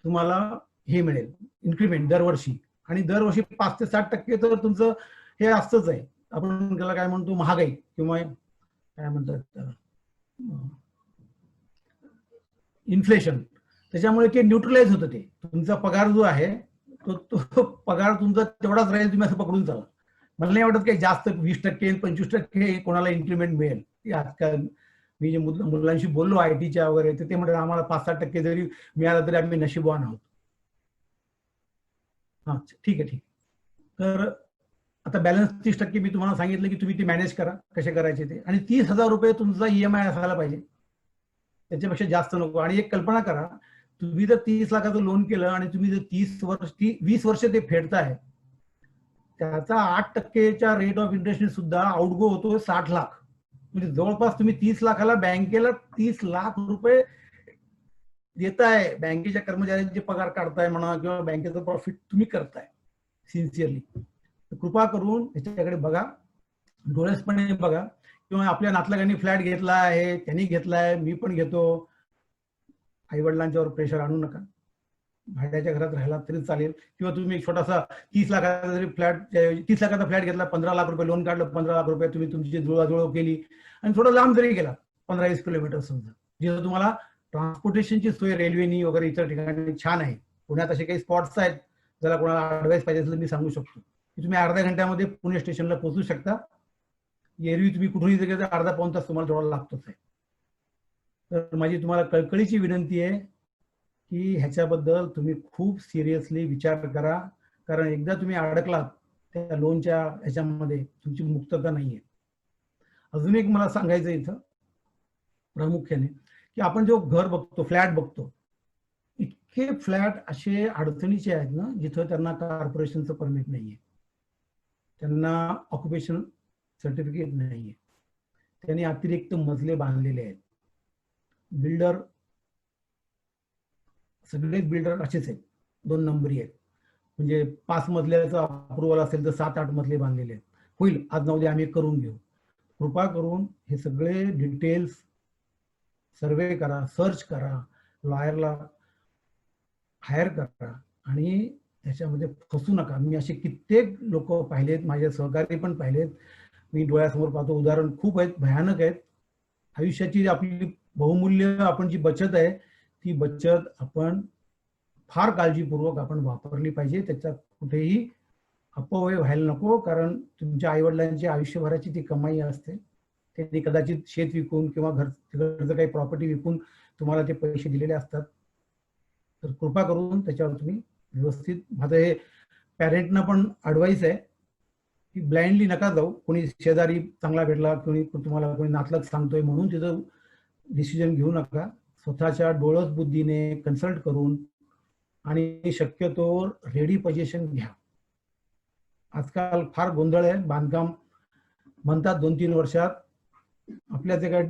तुम्हाला हे मिळेल इन्क्रीमेंट दरवर्षी, आणि दरवर्षी 5 ते 60% तर तुमचं हे असतंच आहे. आपण त्याला काय म्हणतो, महागाई किंवा काय म्हणतात त्याला, इन्फ्लेशन. त्याच्यामुळे ते न्यूट्रलाइज होतं. ते तुमचा पगार जो आहे तो पगार तुमचा तेवढाच राहील, तुम्ही असं पकडून चाला. मला नाही वाटत काही जास्त 20% 25% कोणाला इन्क्रीमेंट मिळेल. आजकाल मी जे मुलांशी बोललो IT च्या वगैरे, तर ते म्हणतात आम्हाला 5-6% जरी मिळालं तरी आम्ही नशीबवान आहोत. हा ठीक आहे. तर आता बॅलन्स 30% मी तुम्हाला सांगितलं की तुम्ही ते मॅनेज करा, कसे करायचे ते. आणि 30,000 रुपये तुमचा EMI असायला पाहिजे, त्याच्यापेक्षा जास्त नको. आणि एक कल्पना करा, तुम्ही जर 30 लाखाचं लोन केलं आणि तुम्ही जर 20 वर्ष ते फेडताय, त्याचा 8%च्या रेट ऑफ इंटरेस्टने सुद्धा आउटगो होतो 60 लाख. म्हणजे जवळपास तुम्ही 30 लाखाला बँकेला 30 लाख रुपये देताय. बँकेच्या कर्मचाऱ्यांचे पगार काढताय म्हणा, किंवा बँकेचं प्रॉफिट तुम्ही करताय सिन्सिअरली. कृपा करून याच्याकडे बघा, डोळसपणे बघा. किंवा आपल्या नातलगांनी फ्लॅट घेतला आहे, त्यांनी घेतलाय, मी पण घेतो, आई वडिलांच्यावर प्रेशर आणू नका. भाड्याच्या घरात राहिला तरी चालेल. किंवा तुम्ही एक छोटासा 30 लाखाचा जरी फ्लॅट, 30 लाखाचा फ्लॅट घेतला, 15 लाख रुपये लोन काढलं, 15 लाख रुपये तुम्ही तुमची जुळवाजुळव केली, आणि थोडं लांब जरी गेला 15-20 किलोमीटर समजा, जिथं तुम्हाला ट्रान्सपोर्टेशनची सोय रेल्वेनी वगैरे इतर ठिकाणी छान आहे. पुण्यात असे काही स्पॉट्स आहेत, ज्याला कोणाला ऍडवाइस पाहिजे असेल मी सांगू शकतो की तुम्ही अर्ध्या घंट्यामध्ये पुणे स्टेशनला पोहोचू शकता. एरवी तुम्ही कुठूनही जर गेला अर्धा पाऊण तास तुम्हाला थोडा लागतोच आहे. तर माझी तुम्हाला कळकळीची विनंती आहे की ह्याच्याबद्दल तुम्ही खूप सिरियसली विचार करा, कारण एकदा तुम्ही अडकलात त्या लोनच्या ह्याच्यामध्ये तुमची मुक्तता नाहीये. अजून एक मला सांगायचं इथं प्रामुख्याने, की आपण जो घर बघतो, फ्लॅट बघतो, इतके फ्लॅट असे अडचणीचे आहेत ना, जिथं त्यांना कॉर्पोरेशनचं परमिट नाहीये, त्यांना ऑक्युपेशन सर्टिफिकेट नाहीये, त्यांनी अतिरिक्त मजले बांधलेले आहेत. बिल्डर, सगळेच बिल्डर असेच आहेत, 2 नंबरी आहेत. म्हणजे 5 मजल्याचं अप्रुव्हल असेल तर 7-8 मजले बांधलेले आहेत. होईल, आज ना उद्या आम्ही करून घेऊ. कृपा करून हे सगळे डिटेल्स सर्वे करा, सर्च करा, लॉयरला हायर करा, आणि त्याच्यामध्ये फसू नका. मी असे कित्येक लोक पाहिलेत, माझे सहकारी पण पाहिलेत, मी डोळ्यासमोर पाहतो. उदाहरण खूप आहेत, भयानक आहेत. आयुष्याची आपली बहुमूल्य आपण जी बचत आहे, ती बचत आपण फार काळजीपूर्वक आपण वापरली पाहिजे. त्याच्यात कुठेही अपव्यय व्हायला नको, कारण तुमच्या आईवडिलांची आयुष्यभराची ती कमाई असते. त्यांनी कदाचित शेत विकून किंवा घरचं काही प्रॉपर्टी विकून तुम्हाला ते पैसे दिलेले असतात. तर कृपा करून त्याच्यावर तुम्ही व्यवस्थित, माझं हे पॅरेंटना पण ॲडवाइस आहे की ब्लाइंडली नका जाऊ. कोणी शेजारी चांगला भेटला, तुम्हाला कोणी नातलग सांगतोय म्हणून तिथं डिसिजन घेऊ नका. स्वतःच्या डोळस बुद्धीने कन्सल्ट करून, आणि शक्यतो रेडी पोझिशन घ्या. आजकाल फार गोंधळ आहे. बांधकाम म्हणतात 2-3 वर्षात. आपल्या जे काय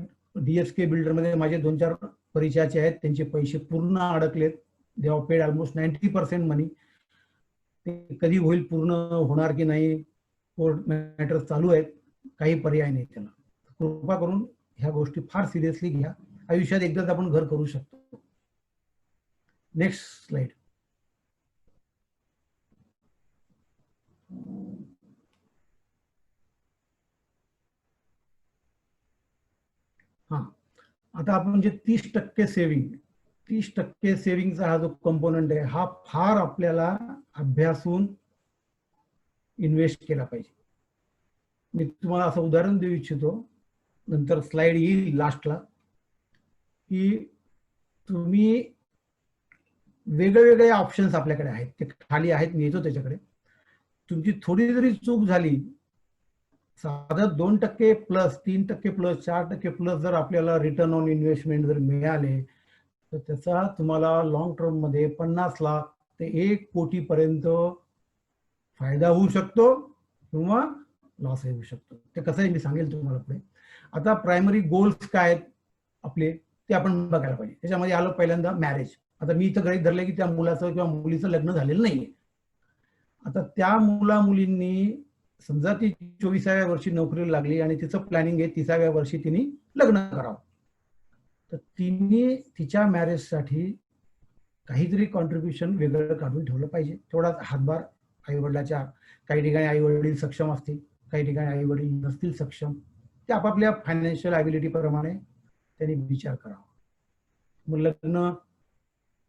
DSK बिल्डरमध्ये माझे 2-4 परिचयाचे आहेत, त्यांचे पैसे पूर्ण अडकलेत. दे हॅव पेड ऑलमोस्ट 90% मनी. ते कधी होईल, पूर्ण होणार की नाही, कोर्ट मॅटर चालू आहेत, काही पर्याय नाही त्याला. कृपा करून ह्या गोष्टी फार सिरियसली घ्या. आयुष्यात एकदाच आपण घर करू शकतो. Next slide. हा, आता आपण जे 30% सेव्हिंगचा हा जो कंपोनंट आहे, हा फार आपल्याला अभ्यासून इन्व्हेस्ट केला पाहिजे. मी तुम्हाला असं उदाहरण देऊ इच्छितो, नंतर स्लाइड येईल लास्टला, की तुम्ही वेगवेगळे ऑप्शन्स आपल्याकडे आहेत, ते खाली आहेत, मी येतो त्याच्याकडे. तुमची थोडी जरी चूक झाली, साधारण 2% प्लस, 3% प्लस, 4% प्लस जर आपल्याला रिटर्न ऑन इन्व्हेस्टमेंट जर मिळाले, तर त्याचा तुम्हाला लॉंग टर्म मध्ये 50 लाख ते 1 कोटी पर्यंत फायदा होऊ शकतो किंवा लॉस होऊ शकतो. ते कसं आहे मी सांगेल तुम्हाला पुढे. आता प्रायमरी गोल्स काय आहेत आपले ते आपण बघायला पाहिजे. त्याच्यामध्ये आलं पहिल्यांदा मॅरेज. आता मी इथं गृहीत धरले की त्या मुलाचं किंवा मुलीचं लग्न झालेलं नाहीये. आता त्या मुला मुलींनी समजा ती 24व्या वर्षी नोकरीला लागली आणि तिचं प्लॅनिंग आहे 30व्या वर्षी तिने लग्न करावं, तर तिने तिच्या मॅरेजसाठी काहीतरी कॉन्ट्रीब्युशन वेगळं काढून ठेवलं पाहिजे. तेवढाच हातभार आई वडिलाच्या, काही ठिकाणी आई वडील सक्षम असतील, काही ठिकाणी आई वडील नसतील सक्षम, ते आपापल्या फायनान्शियल ॲबिलिटी प्रमाणे त्यांनी विचार करावा. मग लग्न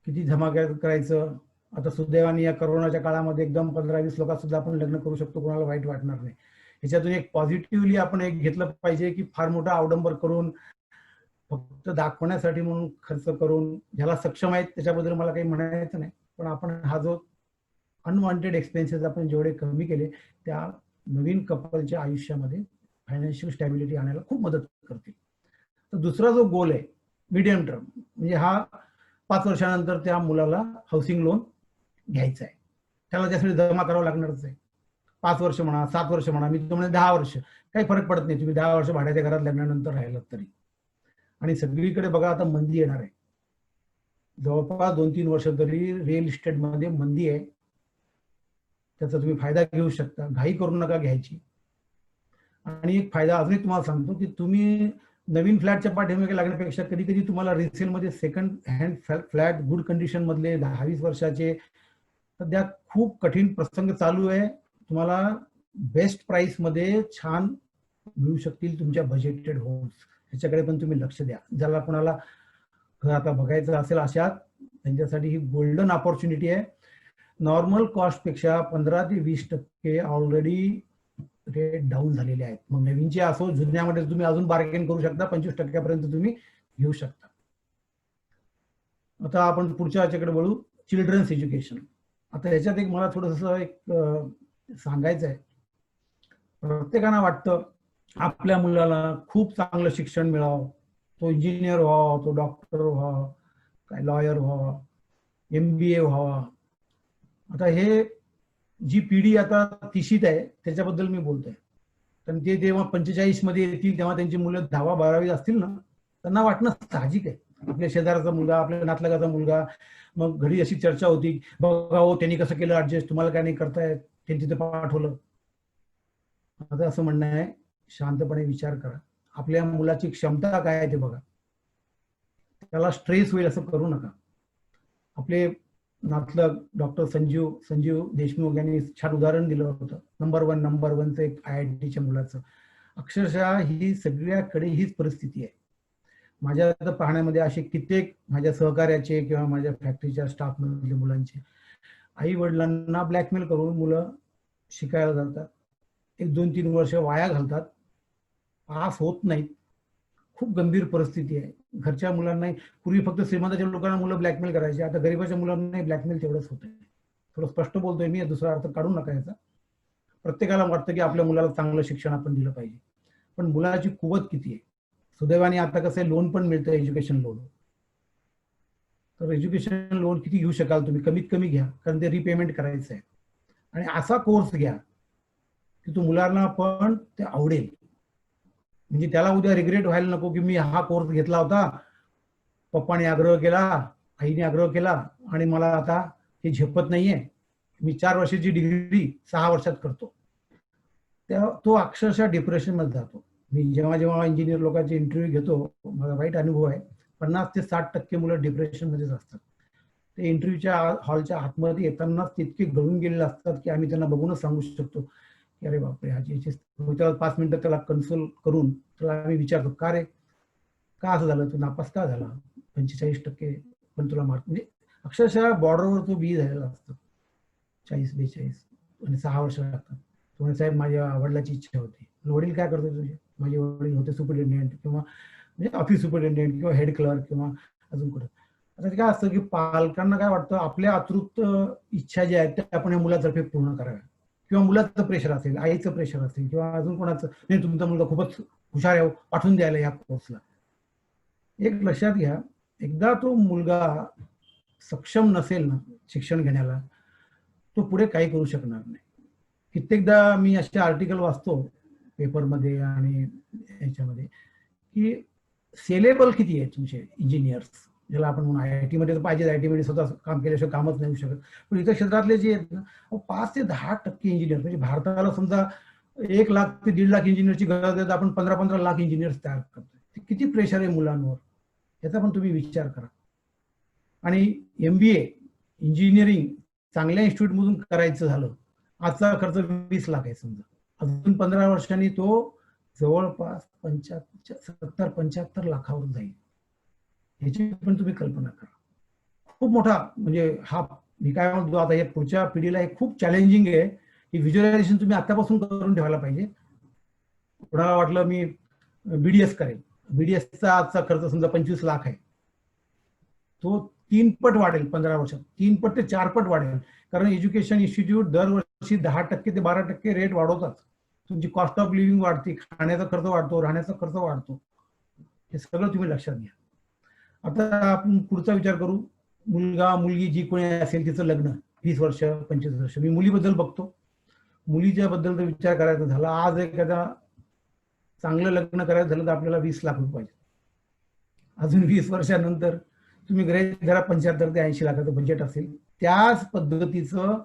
किती जमा करायचं. आता सुदैवाने या करोनाच्या काळामध्ये एकदम 15-20 लोकात सुद्धा आपण लग्न करू शकतो, कोणाला वाईट वाटणार नाही. ह्याच्यातून एक पॉझिटिव्हली आपण एक घेतलं पाहिजे की फार मोठा अवडंबर करून फक्त दाखवण्यासाठी म्हणून खर्च करून, ज्याला सक्षम आहेत त्याच्याबद्दल मला काही म्हणायचं नाही, पण आपण हा जो अनवॉन्टेड एक्सपेन्सेस आपण जेवढे कमी केले त्या नवीन कपलच्या आयुष्यामध्ये फायनान्शियल स्टॅबिलिटी आणायला खूप मदत करतील. तर दुसरा जो गोल आहे मीडियम टर्म, म्हणजे हा 5 वर्षानंतर त्या मुलाला हाऊसिंग लोन घ्यायचं आहे, त्याला त्यासाठी जमा करावं लागणारच आहे. 5 वर्ष म्हणा, 7 वर्ष म्हणा, मी तुम्हाला 10 वर्ष, काही फरक पडत नाही. तुम्ही 10 वर्ष भाड्याच्या घरात लग्नानंतर राहिलात तरी. आणि सगळीकडे बघा आता मंदी येणार आहे, जवळपास 2-3 वर्ष तरी रिअल इस्टेटमध्ये मंदी आहे. त्याचा तुम्ही फायदा घेऊ शकता, घाई करू नका घ्यायची. आणि एक फायदा अजूनही तुम्हाला सांगतो की तुम्ही नवीन फ्लॅटच्या पाठीमागे लागण्यापेक्षा कधी कधी तुम्हाला रिसेलमध्ये second hand flat good condition मधले 10-20 वर्षाचे सध्या खूप कठीण प्रसंग चालू आहे, तुम्हाला बेस्ट प्राइस मध्ये छान मिळू शकतील तुमच्या बजेटेड होम्स. ह्याच्याकडे पण तुम्ही लक्ष द्या. ज्याला कोणाला घर आता बघायचं असेल अशा, त्यांच्यासाठी ही गोल्डन ऑपॉर्च्युनिटी आहे. नॉर्मल कॉस्ट पेक्षा 15 ते 20% ऑलरेडी रेट डाऊन झालेले आहेत. मग नवीनचे असो, जुन्यामध्ये तुम्ही अजून बार्गेन करू शकता, 25% तुम्ही घेऊ शकता. आता आपण पुढच्या याच्याकडे वळू, चिल्ड्रन्स एज्युकेशन. आता ह्याच्यात एक मला थोडंसं एक सांगायचं आहे. प्रत्येकाला वाटतं आपल्या मुलाला खूप चांगलं शिक्षण मिळावं, तो इंजिनियर व्हावा, तो डॉक्टर व्हावा, काय लॉयर व्हावा, MBA व्हावा. आता हे जी पिढी आता तिशीत आहे त्याच्याबद्दल मी बोलतोय. कारण ते जेव्हा 45 मध्ये येतील तेव्हा त्यांची मुलं 10वी-12वी असतील ना, त्यांना वाटणं साहजिक आहे. आपल्या शेजाराचा मुलगा, आपल्या नातलगाचा मुलगा, मग घरी अशी चर्चा होती, बघा हो त्यांनी कसं केलं ऍडजस्ट, तुम्हाला काय नाही करतायत, त्यांनी तिथे पाठवलं. आता असं म्हणणं आहे, शांतपणे विचार करा, आपल्या मुलाची क्षमता काय आहे ते बघा, त्याला स्ट्रेस होईल असं करू नका. आपले नातलग डॉक्टर संजीव देशमुख यांनी छान उदाहरण दिलं होतं, नंबर वनचं एक IITच्या मुलाचं. अक्षरशः ही सगळ्याकडे हीच परिस्थिती आहे. माझ्या आता पाहण्यामध्ये असे कित्येक माझ्या सहकार्याचे किंवा माझ्या फॅक्टरीच्या स्टाफ मधले मुलांचे आई वडिलांना ब्लॅकमेल करून मुलं शिकायला जातात, 1-2-3 वर्ष वाया घालतात, पास होत नाहीत. खूप गंभीर परिस्थिती आहे. घरच्या मुलांना, पूर्वी फक्त श्रीमंताच्या लोकांना मुलं ब्लॅकमेल करायचे, आता गरीबाच्या मुलांना ब्लॅकमेल तेवढंच होत आहे. थोडं स्पष्ट बोलतोय मी, दुसरा अर्थ काढू नका याचा. प्रत्येकाला वाटतं की आपल्या मुलाला चांगलं शिक्षण आपण दिलं पाहिजे, पण मुलाची कुवत किती आहे. सुदैवाने आता कसं आहे, लोन पण मिळतं, एज्युकेशन लोन. तर एज्युकेशन लोन किती घेऊ शकाल तुम्ही, कमीत कमी घ्या, कारण ते रिपेमेंट करायचं आहे. आणि असा कोर्स घ्या की तो मुलांना पण ते आवडेल, म्हणजे त्याला उद्या रिग्रेट व्हायला नको की मी हा कोर्स घेतला होता, पप्पाने आग्रह केला, आईने आग्रह केला आणि मला आता हे झेपत नाहीये, मी 4 वर्षाची डिग्री 6 वर्षात करतो. तो अक्षरशः डिप्रेशन मध्ये जातो. मी जेव्हा इंजिनियर लोकांचे इंटरव्ह्यू घेतो, माझा वाईट अनुभव आहे, 50 ते 60% मुलं डिप्रेशन मध्येच असतात. ते इंटरव्ह्यूच्या हॉलच्या आतमध्ये येतानाच तितके गळून गेलेले असतात की आम्ही त्यांना बघूनच सांगू शकतो की अरे बापरे, त्याला 5 मिनिटं त्याला कन्सोल करून त्याला आम्ही विचारतो, का रे, का असं झालं, तू नापास का झाला, 45% पण तुला मार्क, म्हणजे अक्षरशः बॉर्डरवर तो बी झालेला असतो, 40-42 आणि 6 वर्ष लागतात. तुम्ही साहेब माझ्या वडिलाची इच्छा होती, वडील काय करतो तुझे? माझे वडील होते सुपरिटेंडेंट किंवा म्हणजे ऑफिस सुपरिटेंडेंट किंवा हेड क्लर्क किंवा अजून कुठं. आता ते काय असतं की पालकांना काय वाटतं आपल्या अतृप्त इच्छा ज्या आहेत त्या आपण या मुलातर्फे पूर्ण कराव्या, किंवा मुलाचं प्रेशर असेल, आईचं प्रेशर असेल, किंवा अजून कोणाचं, नाही तुमचा मुलगा खूपच हुशार आहे पाठवून द्यायला या कोर्सला. एक लक्षात घ्या, एकदा तो मुलगा सक्षम नसेल ना शिक्षण घेण्याला, तो पुढे काही करू शकणार नाही. कित्येकदा मी असे आर्टिकल वाचतो पेपरमध्ये आणि याच्यामध्ये की सिलेबल किती आहे तुमचे इंजिनियर्स, ज्याला आपण म्हणून IIT मध्ये तर पाहिजे, IIT मध्ये स्वतः काम केल्याशिवाय कामच नाही होऊ शकत, पण इतर क्षेत्रातले जे आहेत ना 5 ते 10% इंजिनियर, म्हणजे भारताला समजा 1 लाख ते 1.5 लाख इंजिनियरची गरज आहे, तर आपण 15-15 लाख इंजिनियर्स तयार करतोय. किती प्रेशर आहे मुलांवर याचा पण तुम्ही विचार करा. आणि MBA इंजिनिअरिंग चांगल्या इन्स्टिट्यूटमधून करायचं झालं, आजचा खर्च 20 लाख आहे समजा, अजून 15 वर्षांनी तो जवळपास 70-75 लाखावर जाईल. याची पण तुम्ही कल्पना करा. खूप मोठा म्हणजे हा मी काय म्हणतो आता या पुढच्या पिढीला हे खूप चॅलेंजिंग आहे की व्हिज्युअलायझेशन तुम्ही आतापासून करून ठेवायला पाहिजे. कोणाला वाटलं मी BDS करेल, BDSचा आजचा खर्च समजा 25 लाख आहे, तो 3 पट वाढेल 15 वर्षात, 3 पट ते 4 पट वाढेल. कारण एज्युकेशन इन्स्टिट्यूट दरवर्षी 10% ते 12% रेट वाढवतात. तुमची कॉस्ट ऑफ लिव्हिंग वाढते, खाण्याचा खर्च वाढतो, राहण्याचा खर्च वाढतो. हे सगळं तुम्ही लक्षात घ्या. आता आपण पुढचा विचार करू, मुलगा मुलगी जी कोणी असेल तिचं लग्न 20 वर्ष 25 वर्ष. मी मुलीबद्दल बघतो, मुलीच्या बद्दल जर विचार करायचा झाला, आज एखादा चांगलं लग्न करायचं झालं तर आपल्याला 20 लाख रुपये पाहिजे. अजून 20 वर्षानंतर तुम्ही गृहीत धरा 75 ते 80 लाखाचं बजेट असेल. त्याच पद्धतीचं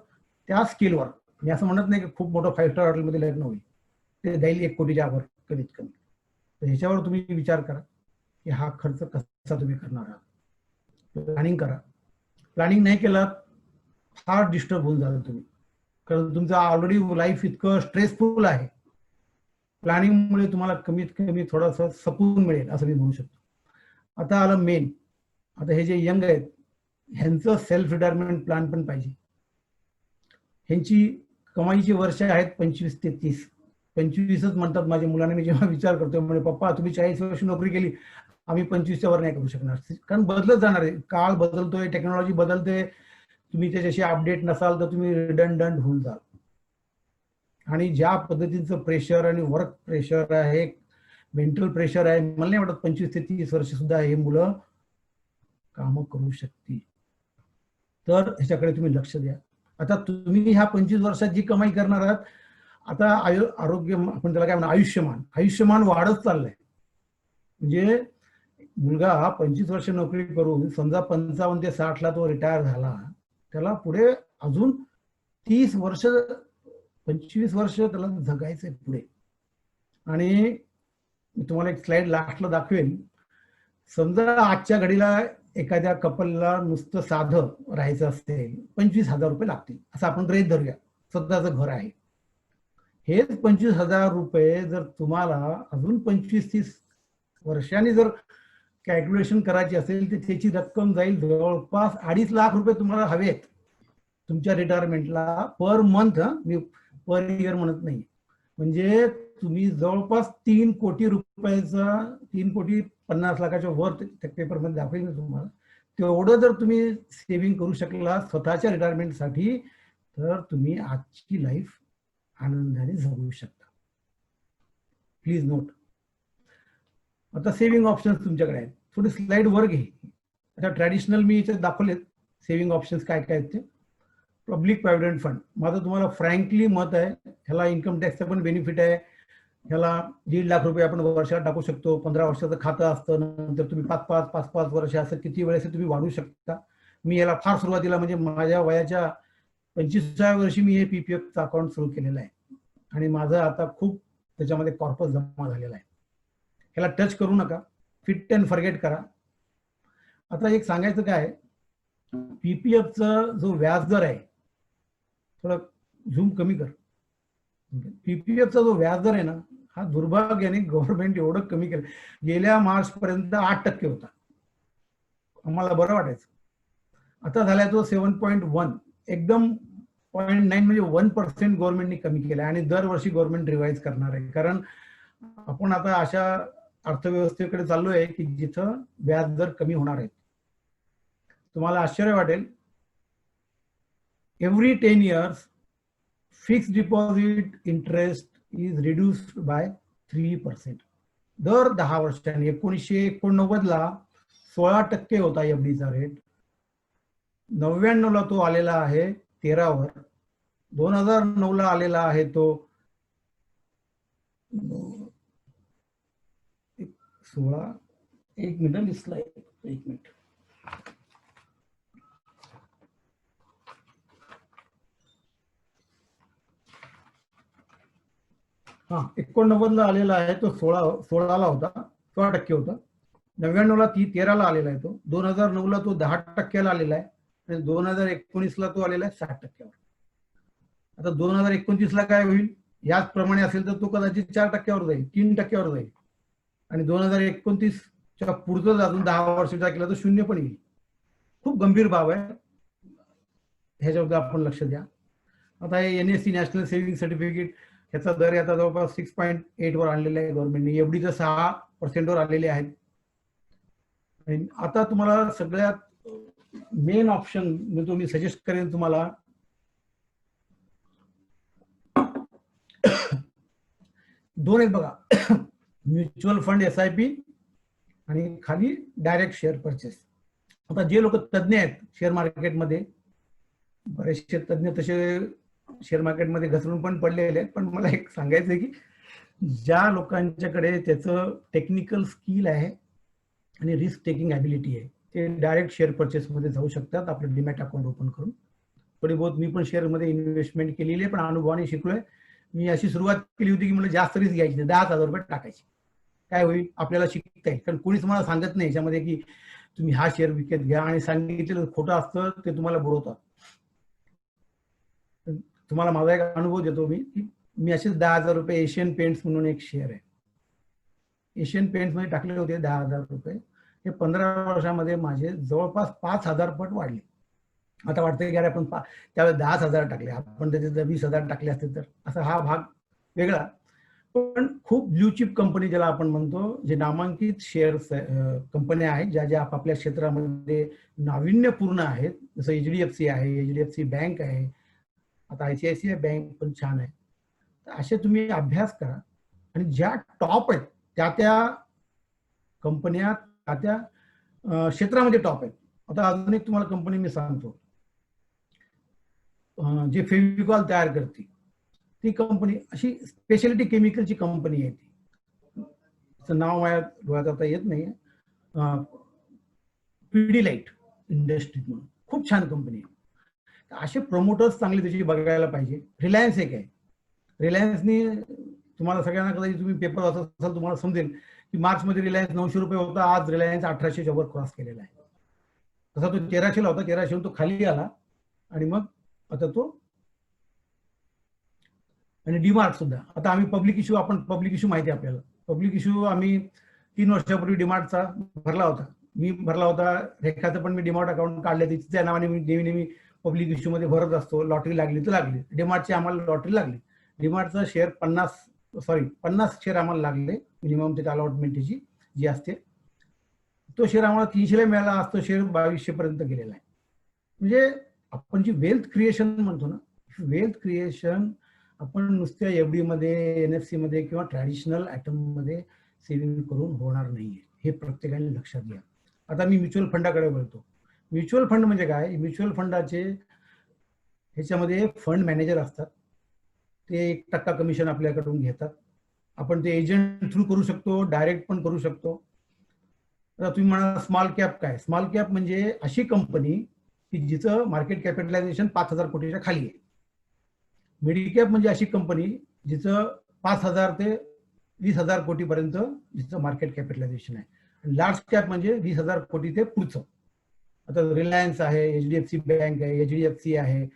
त्या स्केलवर, मी असं म्हणत नाही की खूप मोठं 5 स्टार हॉटेलमध्ये लग्न होईल, ते जाईल 1 कोटीच्या वर कमीत कमी. तर ह्याच्यावर तुम्ही विचार करा की हा खर्च कसा तुम्ही करणार आहात. प्लॅनिंग करा. प्लॅनिंग नाही केलं फार डिस्टर्ब होऊन जाल तुम्ही, कारण तुमचं ऑलरेडी लाईफ इतकं स्ट्रेसफुल आहे. प्लॅनिंगमुळे तुम्हाला कमीत कमी थोडंसं सकून मिळेल असं मी म्हणू शकतो. आता आलं मेन, आता हे जे यंग आहेत ह्यांचं सेल्फ रिटायरमेंट प्लॅन पण पाहिजे. ह्यांची कमाईची वर्ष आहेत 25 ते 30. 25च म्हणतात माझ्या मुलाने. मी जेव्हा विचार करतोय म्हणजे पप्पा तुम्ही 40 वर्ष नोकरी केली, आम्ही 25च्या वर नाही करू शकणार, कारण बदलत जाणार आहे, काळ बदलतोय, टेक्नॉलॉजी बदलते. तुम्ही त्याच्याशी अपडेट नसाल तर तुम्ही रिडंडंट होऊन जाल. आणि ज्या पद्धतीचं प्रेशर आणि वर्क प्रेशर आहे, मेंटल प्रेशर आहे, मला नाही वाटत 25 ते 30 वर्ष सुद्धा हे मुलं कामं करू शकतील. तर ह्याच्याकडे तुम्ही लक्ष द्या. आता तुम्ही ह्या 25 वर्षात जी कमाई करणार आहात, आता आरोग्य आपण त्याला काय म्हणा, आयुष्यमान वाढत चाललंय. म्हणजे मुलगा 25 वर्ष नोकरी करून समजा 55 ते 60 ला तो रिटायर झाला, त्याला पुढे अजून 30 वर्ष 25 वर्ष त्याला जगायचंय पुढे. आणि मी तुम्हाला एक स्लाइड लास्टला दाखवेन. समजा आजच्या घडीला एखाद्या कपलला नुसतं साधं राहायचं असेल, 25,000 रुपये लागतील असं आपण गृहीत धरूया. स्वतःचं घर आहे. हेच 25,000 रुपये जर तुम्हाला अजून 25-30 वर्षांनी जर कॅल्क्युलेशन करायची असेल तर त्याची रक्कम जाईल जवळपास 2.5 लाख रुपये तुम्हाला हवेत तुमच्या रिटायरमेंटला पर मंथ. मी पर इयर म्हणत नाही. म्हणजे तुम्ही जवळपास 3 कोटी रुपयाचा, 3,50,00,000 लाखाच्या वर त्या पेपरमध्ये दाखवेल मी तुम्हाला, तेवढं जर तुम्ही सेव्हिंग करू शकला स्वतःच्या रिटायरमेंटसाठी, तर तुम्ही आजची लाईफ आनंदाने जगू शकता. Please note. आता सेव्हिंग ऑप्शन्स तुमच्याकडे आहेत. थोडी स्लाइड वर घे. आता ट्रॅडिशनल मी इथे दाखवलेत सेव्हिंग ऑप्शन्स काय काय आहेत ते. पब्लिक प्रॉव्हिडंट फंड, माझं तुम्हाला फ्रँकली मत आहे, ह्याला इन्कम टॅक्सचा पण बेनिफिट आहे. ह्याला 1.5 लाख रुपये आपण वर्षाला टाकू शकतो. 15 वर्षाचं खातं असतं, नंतर तुम्ही 5-5 वर्ष असं किती वेळेस तुम्ही वाढवू शकता. मी याला फार सुरुवातीला म्हणजे माझ्या वयाच्या 25व्या वर्षी मी हे PPFचं अकाउंट सुरू केलेलं आहे आणि माझं आता खूप त्याच्यामध्ये कॉर्पस जमा झालेला आहे. ह्याला टच करू नका, फिट अँड फॉरगेट करा. आता एक सांगायचं काय, PPFचा जो व्याजदर आहे, थोडं झूम कमी कर. PPFचा जो व्याजदर आहे ना, हा दुर्भाग्याने गव्हर्नमेंट एवढं कमी केलं. गेल्या मार्च पर्यंत 8% होता, आम्हाला बरं वाटायचं. आता झालाय तो 7.1. एकदम 0.9 म्हणजे 1% गव्हर्नमेंटने कमी केलं आणि दरवर्षी गव्हर्नमेंट रिवाइज करणार आहे. कारण आपण आता अशा अर्थव्यवस्थेकडे चाललोय की जिथं व्याज दर कमी होणार आहेत. तुम्हाला आश्चर्य वाटेल, every 10 years fixed deposit interest is reduced by 3%. दर 10 वर्षांनी 1989 ला 16% होता एफडीचा रेट, 99 ला तो आलेला आहे 13 वर, 2009 ला आलेला आहे तो 16. एक मिनिट दिसला, एक मिनिट. हा 89 ला आलेला आहे तो 16 ला होता, 16% होता. 99 ला 13 ला आलेला आहे तो, 2009 ला तो 10% आलेला आहे आणि 2019 ला तो आलेला आहे 60%. आता 2029 ला काय होईल, याच प्रमाणे असेल तर तो कदाचित 4% जाईल, 3% जाईल आणि 2029 च्या पुढचं अजून 10 वर्षाचा केला तर 0 पण येईल. खूप गंभीर बाब आहे, ह्याच्यावर आपण लक्ष द्या. आता हे एनएससी नॅशनल सेव्हिंग सर्टिफिकेट ह्याचा दर आता जवळपास 6.8 वर आणलेला आहे गव्हर्नमेंटने, एफडीचं 6% वर आलेले आहेत. आता तुम्हाला सगळ्यात मेन ऑप्शन म्हणजे मी सजेस्ट करेन तुम्हाला, दोन आहेत बघा, म्युच्युअल फंड SIP आणि खाली डायरेक्ट शेअर परचेस. आता जे लोक तज्ञ आहेत शेअर मार्केटमध्ये, बरेचसे तज्ञ तसे शेअर मार्केटमध्ये घसरून पण पडलेले आहेत, पण मला एक सांगायचं आहे की ज्या लोकांच्याकडे त्याचं टेक्निकल स्किल आहे आणि रिस्क टेकिंग ॲबिलिटी आहे ते डायरेक्ट शेअर परचेसमध्ये जाऊ शकतात आपलं डीमॅट अकाउंट ओपन करून. थोडी बहुत मी पण शेअरमध्ये इन्व्हेस्टमेंट केलेली आहे, पण अनुभवाने शिकलोय. मी अशी सुरुवात केली होती की मला जास्त रिस्क घ्यायची नाही, 10,000 रुपये टाकायचे, काय होईल आपल्याला शिकता येईल. कारण कोणीच मला सांगत नाही याच्यामध्ये की तुम्ही हा शेअर विकत घ्या, आणि सांगितलेलं खोटं असतं ते तुम्हाला बुडवतात. तुम्हाला माझा एक अनुभव देतो मी, की मी असेच 10,000 रुपये एशियन पेंट्स म्हणून एक शेअर आहे, एशियन पेंट्स मध्ये टाकले होते 10,000 रुपये. हे 15 वर्षामध्ये माझे जवळपास 5,000 पट वाढले. आता वाटतं की अरे आपण त्यावेळेस 10,000 टाकले, आपण त्याचे 20,000 टाकले असते तर, असा हा भाग वेगळा. पण खूप ब्ल्यू चिप कंपनी ज्याला आपण म्हणतो, जे नामांकित शेअर्स कंपन्या आहेत ज्या ज्या आपापल्या क्षेत्रामध्ये नाविन्यपूर्ण आहेत, जसं HDFC आहे, HDFC बँक आहे, आता ICICI बँक पण छान आहे. तर असे तुम्ही अभ्यास करा आणि ज्या टॉप आहेत त्या कंपन्या त्या क्षेत्रामध्ये टॉप आहेत. आता अजून एक तुम्हाला कंपनी मी सांगतो, जे फेविकॉल तयार करते ती कंपनी अशी स्पेशालिटी केमिकलची कंपनी आहे. ती नाव माझ्या डोळ्यात आता येत नाही, पिडिलाइट इंडस्ट्रीज म्हणून खूप छान कंपनी आहे. असे प्रमोटर्स चांगले त्याची बघायला पाहिजे. रिलायन्स एक आहे, रिलायन्सनी तुम्हाला सगळ्यांना कदाचित तुम्ही पेपर वाचत असाल तुम्हाला समजेल की मार्चमध्ये रिलायन्स 900 रुपये होता, आज रिलायन्स 1800च्या वर क्रॉस केलेला आहे. तसा तो 1300 ला होता, 1300 तो खाली आला आणि मग आता तो, आणि डीमार्ट सुद्धा. आता आम्ही पब्लिक इश्यू माहिती आहे आपल्याला, पब्लिक इश्यू आम्ही 3 वर्षापूर्वी डीमार्टचा भरला होता, मी भरला होता. रेखाचं पण मी डीमार्ट अकाउंट काढले, तिच्या नावाने मी नेहमी पब्लिक इश्यू मध्ये भरत असतो. लॉटरी लागली तर लागली, डीमार्टची आम्हाला लॉटरी लागली. डीमार्टचा शेअर 50 शेअर आम्हाला लागले, मिनिमम त्याची अलॉटमेंटची जी असते. तो शेअर आम्हाला 300 ला मिळाला, आज तो शेअर 2200 पर्यंत गेलेला आहे. म्हणजे आपण जी वेल्थ क्रिएशन म्हणतो ना, वेल्थ क्रिएशन आपण नुसत्या एफडी मध्ये, NFC मध्ये किंवा ट्रॅडिशनल ॲटम मध्ये सेव्हिंग करून होणार नाहीये, हे प्रत्येकाने लक्षात घ्या. आता मी म्युच्युअल फंडाकडे बोलतो. म्युच्युअल फंड म्हणजे काय, म्युच्युअल फंडाचे ह्याच्यामध्ये फंड मॅनेजर असतात, ते 1% कमिशन आपल्याकडून घेतात. आपण ते एजंट थ्रू करू शकतो, डायरेक्ट पण करू शकतो. आता तुम्ही म्हणा स्मॉल कॅप काय, स्मॉल कॅप म्हणजे अशी कंपनी की जिचं मार्केट कॅपिटलायझेशन 5,000 कोटीच्या खाली आहे. मिड कॅप म्हणजे अशी कंपनी जिचं 5,000 ते 20,000 कोटीपर्यंत जिचं मार्केट कॅपिटलायझेशन आहे. लार्ज कॅप म्हणजे 20,000 कोटी ते पुढचं. आता रिलायन्स आहे, HDFC बँक आहे, HDFC आहे,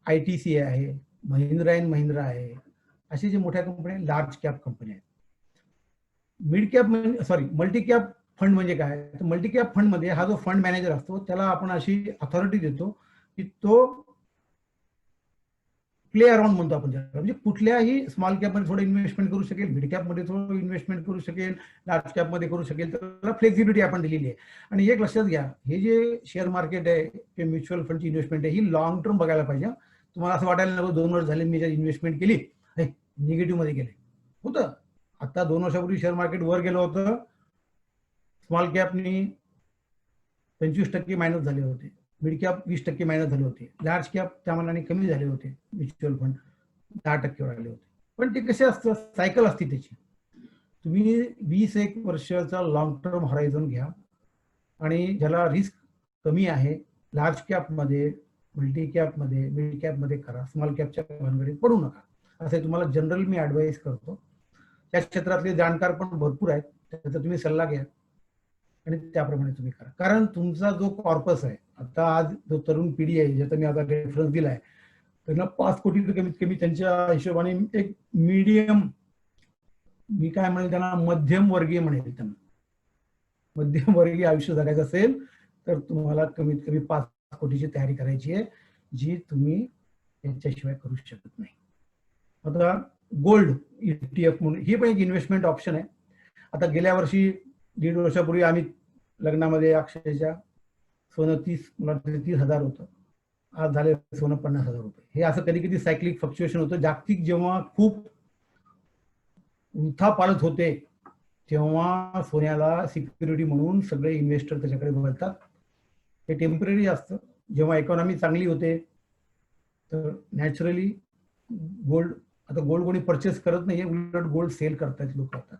ITC आहे, महिंद्रा अँड महिंद्रा आहे, असे जे मोठ्या कंपन्या लार्ज कॅप कंपन्या आहेत. मिड कॅप म्हणजे मल्टी कॅप फंड म्हणजे काय, तर मल्टी कॅप फंड मध्ये हा जो फंड मॅनेजर असतो त्याला आपण अशी अथॉरिटी देतो की तो प्ले अराउंड म्हणतो आपण त्याला, म्हणजे कुठल्याही स्मॉल कॅपमध्ये थोडं इन्व्हेस्टमेंट करू शकेल, मिड कॅपमध्ये थोडं इन्व्हेस्टमेंट करू शकेल, लार्ज कॅपमध्ये करू शकेल. त्याला फ्लेक्झिबिलिटी आपण दिलेली आहे. आणि एक लक्षात घ्या, हे जे शेअर मार्केट आहे ते म्युच्युअल फंडची इन्व्हेस्टमेंट आहे, ही लॉंग टर्म बघायला पाहिजे. तुम्हाला असं वाटायला नको 2 वर्ष झाले मी इन्व्हेस्टमेंट केली निगेटिव्ह मध्ये गेले होतं. आता 2 वर्षापूर्वी शेअर मार्केट वर गेलं होतं, स्मॉल कॅपनी 25% मायनस झाले होते, मिड कॅप 20% मायनस झाले होते, लार्ज कॅप त्या मानाने कमी झाले होते, म्युच्युअल फंड 10% वर आले होते. पण ते कसे असतं, सायकल असते त्याची. तुम्ही 20-1 वर्षाचा लॉंग टर्म हॉरायझन घ्या आणि ज्याला रिस्क कमी आहे, लार्ज कॅपमध्ये, मल्टी कॅपमध्ये, मिड कॅपमध्ये करा, स्मॉल कॅपच्या भानगडीत पडू नका, असं तुम्हाला जनरल मी ऍडवाइस करतो. त्या क्षेत्रातले जाणकार पण भरपूर आहेत, त्याचा तुम्ही सल्ला घ्या आणि त्याप्रमाणे तुम्ही करा. कारण तुमचा जो कॉर्पस आहे, आता आज जो तरुण पिढी आहे ज्याचा मी आता रेफरन्स दिलाय, त्यांना 5 कोटी कमीत कमी त्यांच्या हिशोबाने एक मीडियम, मी काय म्हणेल त्यांना मध्यम वर्गीय म्हणेल, त्यांना मध्यम वर्गीय आयुष्य जगायचं असेल तर तुम्हाला कमीत कमी 5 कोटीची तयारी करायची आहे, जी तुम्ही याच्याशिवाय करू शकत नाही. आता गोल्ड ETF म्हणून ही पण एक इन्व्हेस्टमेंट ऑप्शन आहे. आता गेल्या वर्षी 1.5 वर्षापूर्वी आम्ही लग्नामध्ये अक्षरशः सोनं 30,000 होतं, आज झाले सोनं 50,000 रुपये. हे असं कधी कधी सायक्लिक फ्लक्च्युएशन होतं. जागतिक जेव्हा खूप उंथापालत होते तेव्हा सोन्याला सिक्युरिटी म्हणून सगळे इन्व्हेस्टर त्याच्याकडे वळतात. हे टेम्पररी असतं. जेव्हा इकॉनॉमी चांगली होते तर नॅचरली गोल्ड, आता गोल्ड कोणी परचेस करत नाहीये, उलट गोल्ड सेल करतात लोक. आता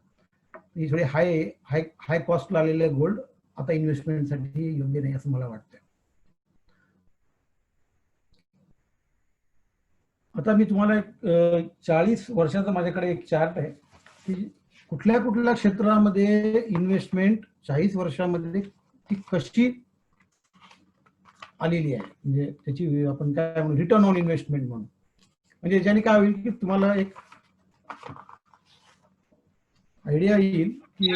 ही थोडी हाय कॉस्टला आलेले गोल्ड आता इन्व्हेस्टमेंटसाठी योग्य नाही असं मला वाटतं. आता मी तुम्हाला एक 40 वर्षाचा माझ्याकडे एक चार्ट आहे की कुठल्या कुठल्या क्षेत्रामध्ये इन्व्हेस्टमेंट 40 वर्षामध्ये ती कशी आलेली आहे, म्हणजे त्याची आपण काय म्हणू, रिटर्न ऑन इन्व्हेस्टमेंट म्हणून. म्हणजे ज्याने काय होईल की तुम्हाला एक आयडिया येईल की,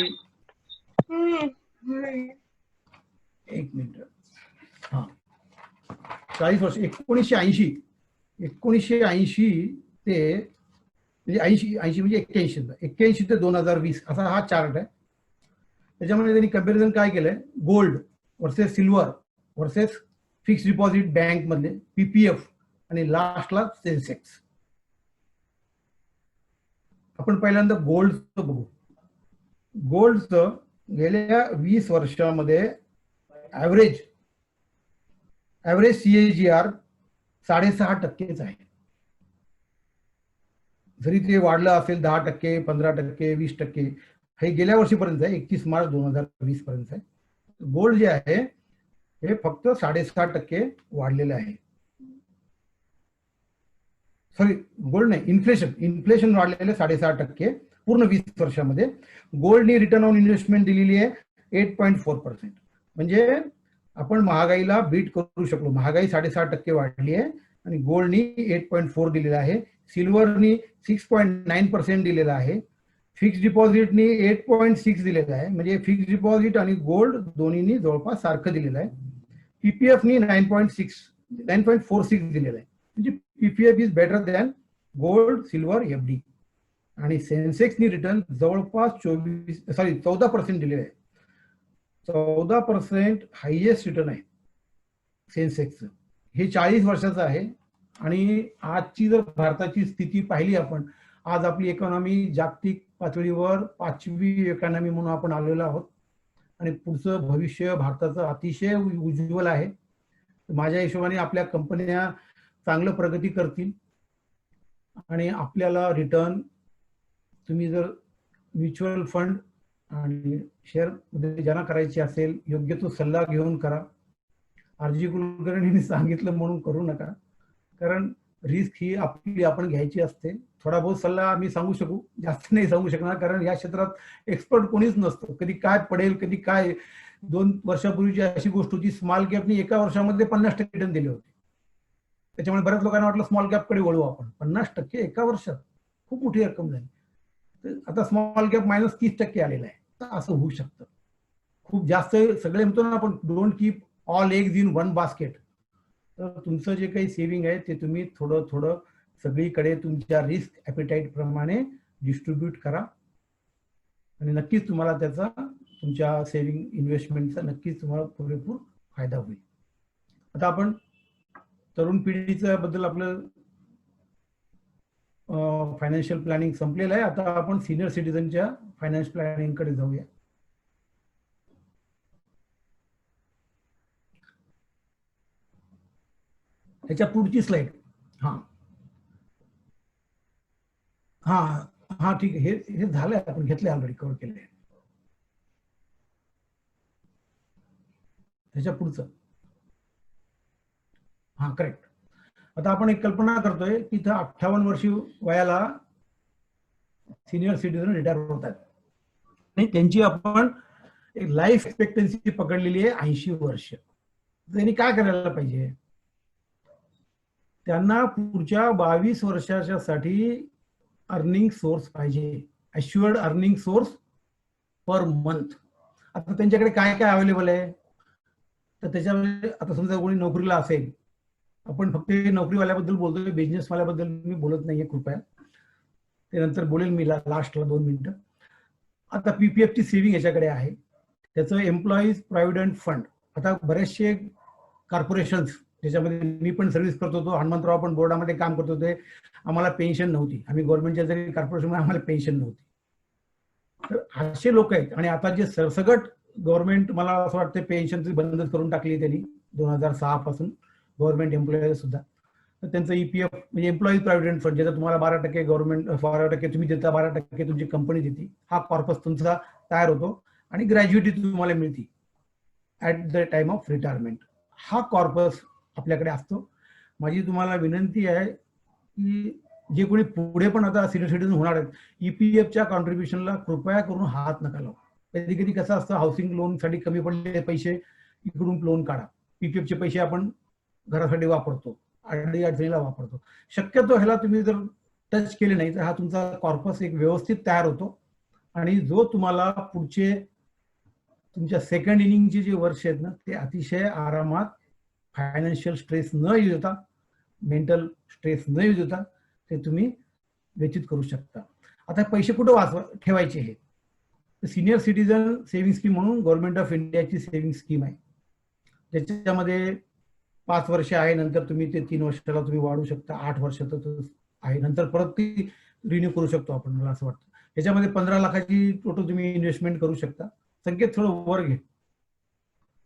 एक मिनिट, हा 40 वर्ष 1980 ते म्हणजे 80 म्हणजे 81 ते 2020 असा हा चार्ट आहे. त्याच्यामध्ये त्यांनी कंपॅरिझन काय केलंय, gold versus silver versus fixed deposit bank मधले PPF आणि लास्टला सेन्सेक्स. आपण पहिल्यांदा गोल्डचं बघू. गोल्डचं गेल्या 20 वर्षामध्ये ऍव्हरेज CAGR 6.5% आहे. जरी ते वाढलं असेल 10%, 15%, 20%, हे गेल्या वर्षीपर्यंत आहे, 31 मार्च 2020 पर्यंत आहे. गोल्ड जे आहे हे फक्त 6.5% वाढलेलं आहे. सॉरी, गोल्ड नाही, इन्फ्लेशन वाढलेलं 6.5% पूर्ण 20 वर्षामध्ये. गोल्डनी रिटर्न ऑन इन्व्हेस्टमेंट दिलेली आहे 8.4%. म्हणजे आपण महागाईला बीट करू शकलो. महागाई 6.5% वाढली आहे आणि गोल्डनी 8.4 दिलेला आहे. सिल्वरनी 6.9% दिलेला आहे. फिक्स डिपॉझिटनी 8.6 दिलेलं आहे. म्हणजे फिक्स डिपॉझिट आणि गोल्ड दोन्हीनी जवळपास सारखं दिलेलं आहे. PPFनी 9.46 दिलेलं आहे. म्हणजे PPF is better than gold, silver, FD. आणि सेन्सेक्सनी रिटर्न जवळपास 14% दिलेलं आहे. 14% हायएस्ट रिटर्न आहे सेन्सेक्सचं. हे 40 वर्षाचं आहे. आणि आजची जर भारताची स्थिती पाहिली आपण, आज आपली इकॉनॉमी जागतिक पातळीवर 5वी इकॉनॉमी म्हणून आपण आलेलो आहोत आणि पुढचं भविष्य भारताचं अतिशय उज्ज्वल आहे. माझ्या हिशोबाने आपल्या कंपन्या चांगलं प्रगती करतील आणि आपल्याला रिटर्न, तुम्ही जर म्युच्युअल फंड आणि शेअर मध्ये ज्यांना करायची असेल योग्य तो सल्ला घेऊन करा. RG कुलकर्णींनी सांगितलं म्हणून करू नका, कारण रिस्क ही आपली आपण घ्यायची असते. थोडा बहुत सल्ला आम्ही सांगू शकू, जास्त नाही सांगू शकणार, कारण या क्षेत्रात एक्सपर्ट कोणीच नसतं. कधी काय पडेल, कधी काय. 2 वर्षापूर्वीची अशी गोष्ट होती, स्मॉल कॅपनी एका वर्षामध्ये 50% रिटर्न दिले होते. त्याच्यामुळे बऱ्याच लोकांना वाटलं स्मॉल कॅपकडे वळू आपण. 50% एका वर्षात खूप मोठी रक्कम झाली. आता स्मॉल कॅप -30% आलेला आहे. तर असं होऊ शकतं. खूप जास्त सगळे म्हणतो ना आपण, don't keep all eggs in one basket. तर तुमचं जे काही सेव्हिंग आहे ते तुम्ही थोडं थोडं सगळीकडे तुमच्या रिस्क ॲपेटाईट प्रमाणे डिस्ट्रीब्यूट करा आणि नक्कीच तुम्हाला त्याचा तुमच्या सेव्हिंग इन्व्हेस्टमेंटचा नक्कीच तुम्हाला पुरेपूर फायदा होईल. आता आपण तरुण पिढीच्या बद्दल आपलं फायनान्शियल प्लॅनिंग संपलेलं आहे. आता आपण सिनियर सिटीजनच्या फायनान्स प्लॅनिंग कडे जाऊया. ह्याच्या पुढची स्लाइड. हा हा हा ठीक आहे. हे झालंय, आपण घेतलंय, ऑलरेडी कव्हर केलंय. ह्याच्या पुढचं. हा करेक्ट. आता आपण एक कल्पना करतोय की इथं 58 वर्षी वयाला सिनियर सिटीजन रिटायर होतात आणि त्यांची आपण एक लाईफ एक्सपेक्टन्सी पकडलेली आहे 80 वर्ष. त्यांनी काय करायला पाहिजे? त्यांना पुढच्या 22 वर्षाच्या साठी अर्निंग सोर्स पाहिजे, assured earning source per month. आता त्यांच्याकडे काय काय अवेलेबल आहे? तर त्याच्यामध्ये आता समजा कोणी नोकरीला असेल, आपण फक्त नोकरीवाल्याबद्दल बोलतोय, बिझनेसवाल्याबद्दल मी बोलत नाहीये, कृपया ते नंतर बोलेल मी लास्टला 2 मिनिटं. आता पीपीएफची सेव्हिंग याच्याकडे आहे, त्याचं एम्प्लॉईज प्रॉव्हिडंट फंड. आता बरेचसे कॉर्पोरेशन्स, ज्याच्यामध्ये मी पण सर्व्हिस करत होतो, हनुमंतराव पण बोर्डामध्ये काम करत होते, आम्हाला पेन्शन नव्हती, आम्ही गव्हर्नमेंटच्या जरी कॉर्पोरेशन आम्हाला पेन्शन नव्हती. तर असे लोक आहेत. आणि आता जे सरसगट गव्हर्नमेंट, मला असं वाटतं पेन्शनची बंदच करून टाकली त्यांनी 2006 पासून, गव्हर्नमेंट एम्प्लॉईज सुद्धा. तर त्यांचं ईपीएफ म्हणजे एम्प्लॉईज प्रॉव्हिडंट फंड, ज्याचा तुम्हाला 12% गव्हर्नमेंट, 12% तुम्ही देता, 12% तुमची कंपनी देते. हा कॉर्पस तुमचा तयार होतो आणि ग्रॅज्युइटी तुम्हाला मिळते at the time of retirement. हा कॉर्पस आपल्याकडे असतो. माझी तुम्हाला विनंती आहे की जे कोणी पुढे पण आता सिनियर सिटीजन होणार आहेत, ईपीएफच्या कॉन्ट्रीब्युशनला कृपया करून हात नका लावू. कधी कधी कसं असतं, हाऊसिंग लोनसाठी कमी पडलेले पैसे इकडून लोन काढा, पीपीएफचे पैसे आपण घरासाठी वापरतो, अडचणीला वापरतो. शक्यतो ह्याला तुम्ही जर टच केले नाही तर हा तुमचा कॉर्पस एक व्यवस्थित तयार होतो आणि जो तुम्हाला पुढचे तुमच्या सेकंड इनिंगचे जे वर्ष आहेत ना, ते अतिशय आरामात, फायनान्शियल स्ट्रेस न येऊ देता, मेंटल स्ट्रेस न येऊ देता ते तुम्ही व्यतीत करू शकता. आता पैसे कुठं ठेवायचे हे? सिनियर सिटीजन सेव्हिंग स्कीम म्हणून गव्हर्नमेंट ऑफ इंडियाची सेव्हिंग स्कीम आहे, ज्याच्यामध्ये 5 वर्ष आहे, नंतर तुम्ही ते 3 वर्षाला तुम्ही वाढू शकता, 8 वर्षाचं आहे, नंतर परत ती रिन्यू करू शकतो आपण, मला असं वाटतं. याच्यामध्ये 15 लाखाची टोटल तुम्ही इन्व्हेस्टमेंट करू शकता. संकेत थोडं वर घे.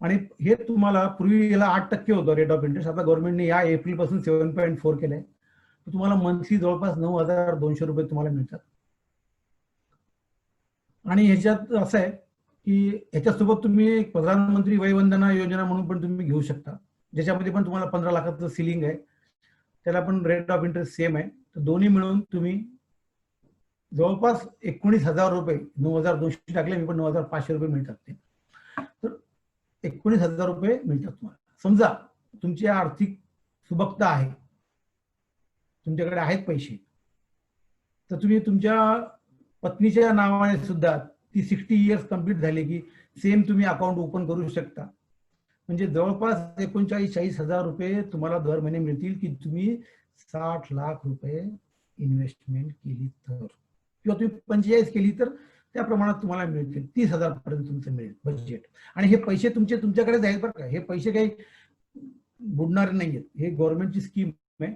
आणि हे तुम्हाला पूर्वी याला 8% होतं रेट ऑफ इंटरेस्ट, आता गव्हर्नमेंटने या एप्रिल पासून 7.4 केलंय. तुम्हाला मंथली जवळपास 9,200 रुपये तुम्हाला मिळतात. आणि ह्याच्यात असं आहे की ह्याच्यासोबत तुम्ही एक प्रधानमंत्री वय वंदना योजना म्हणून पण तुम्ही घेऊ शकता, ज्याच्यामध्ये पण तुम्हाला 15 लाखाचं सिलिंग आहे, त्याला पण रेट ऑफ इंटरेस्ट सेम आहे. तर दोन्ही मिळून तुम्ही जवळपास 19,000 रुपये, 9,200 टाकले मी, पण 9,500 रुपये मिळतात ते. तर 19,000 रुपये मिळतात तुम्हाला. समजा तुमची आर्थिक सुबकता आहे, तुमच्याकडे आहेत पैसे, तर तुम्ही तुमच्या पत्नीच्या नावाने सुद्धा ती 60 इयर्स कंप्लीट झाली की सेम तुम्ही अकाउंट ओपन करू शकता. म्हणजे जवळपास 39,000 रुपये तुम्हाला दर महिने मिळतील की तुम्ही 60 लाख रुपये इन्व्हेस्टमेंट केली तर, किंवा तुम्ही 45 केली तर त्या प्रमाणात तुम्हाला मिळतील. 30,000 पर्यंत तुमचं मिळेल बजेट. आणि हे पैसे तुमच्याकडे जाईल बरं का, हे पैसे काही बुडणार नाहीयेत. हे गव्हर्नमेंटची स्कीम आहे.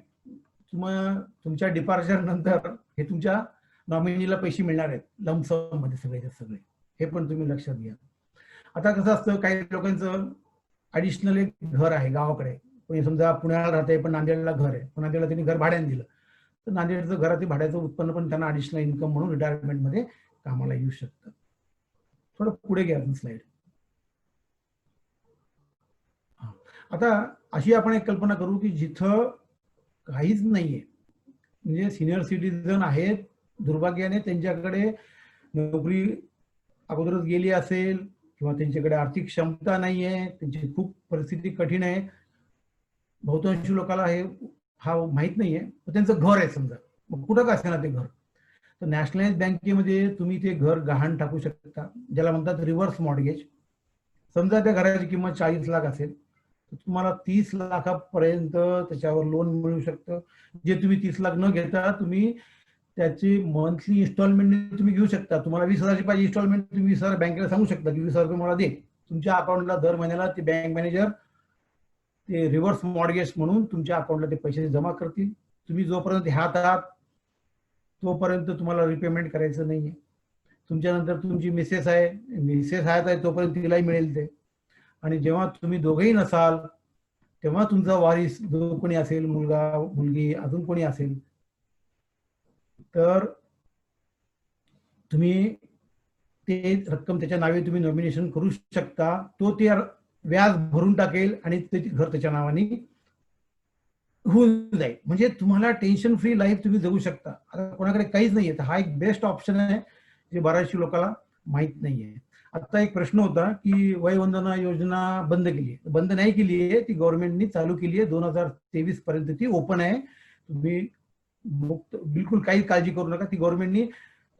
तुमच्या डिपार्चर नंतर हे तुमच्या नॉमिनीला पैसे मिळणार आहेत लमसम मध्ये सगळ्याच्या सगळे. हे पण तुम्ही लक्षात घ्या. आता कसं असतं, काही लोकांचं ऍडिशनल एक घर आहे गावाकडे, कोणी समजा पुण्याला राहते पण नांदेडला घर आहे, पण नांदेडला त्यांनी घर भाड्याने दिलं, तर नांदेडचं घरातील भाड्याचं उत्पन्न पण त्यांना ऍडिशनल इन्कम म्हणून रिटायरमेंट मध्ये कामाला येऊ शकतं. थोडं पुढे घ्या स्लाइड. आता अशी आपण एक कल्पना करू की जिथं काहीच नाहीये, म्हणजे सिनियर सिटीजन आहेत, दुर्भाग्याने त्यांच्याकडे नोकरी अगोदरच गेली असेल किंवा त्यांच्याकडे आर्थिक क्षमता नाहीये, त्यांची खूप परिस्थिती कठीण आहे, बहुतांश लोकांना हा माहित नाहीये, त्यांचं घर आहे समजा, मग कुठं का असेल ना ते घर, तर नॅशनलाइज बँकेमध्ये तुम्ही ते घर गहाण टाकू शकता, ज्याला म्हणतात रिव्हर्स मॉर्गेज. समजा त्या घराची किंमत 40 लाख असेल तर तुम्हाला 30 लाखापर्यंत त्याच्यावर लोन मिळू शकतं, जे तुम्ही 30 लाख न घेता तुम्ही त्याची मंथली इन्स्टॉलमेंट तुम्ही घेऊ शकता. तुम्हाला 20,000ची पाहिजे इन्स्टॉलमेंट, तुम्ही 20,000 बँकेला सांगू शकता की 20,000 रुपये मला दे. तुमच्या अकाउंटला दर महिन्याला ते बँक मॅनेजर ते रिव्हर्स मॉर्गेज म्हणून तुमच्या अकाउंटला ते पैसे जमा करतील. तुम्ही जोपर्यंत ह्यात आहात तोपर्यंत तुम्हाला रिपेमेंट करायचं नाहीये. तुमच्यानंतर तुमची मिसेस आहे तोपर्यंत तिलाही मिळेल ते. आणि जेव्हा तुम्ही दोघेही नसाल तेव्हा तुमचा वारीस जो कोणी असेल, मुलगा मुलगी अजून कोणी असेल, तर तुम्ही ते रक्कम त्याच्या नावे तुम्ही नॉमिनेशन करू शकता. तो ते व्याज भरून टाकेल आणि ते घर त्याच्या नावाने होऊन जाईल. म्हणजे तुम्हाला टेन्शन फ्री लाईफ तुम्ही जगू शकता. आता कोणाकडे काहीच नाहीये तर हा एक बेस्ट ऑप्शन आहे जे बऱ्याचशा लोकांना माहित नाहीये. आता एक प्रश्न होता की वयवंदना योजना बंद केली आहे. बंद नाही केली आहे, ती गव्हर्नमेंटनी चालू केली आहे. 2023 पर्यंत ती ओपन आहे. तुम्ही बिलकुल काही काळजी करू नका. ती गव्हर्नमेंटनी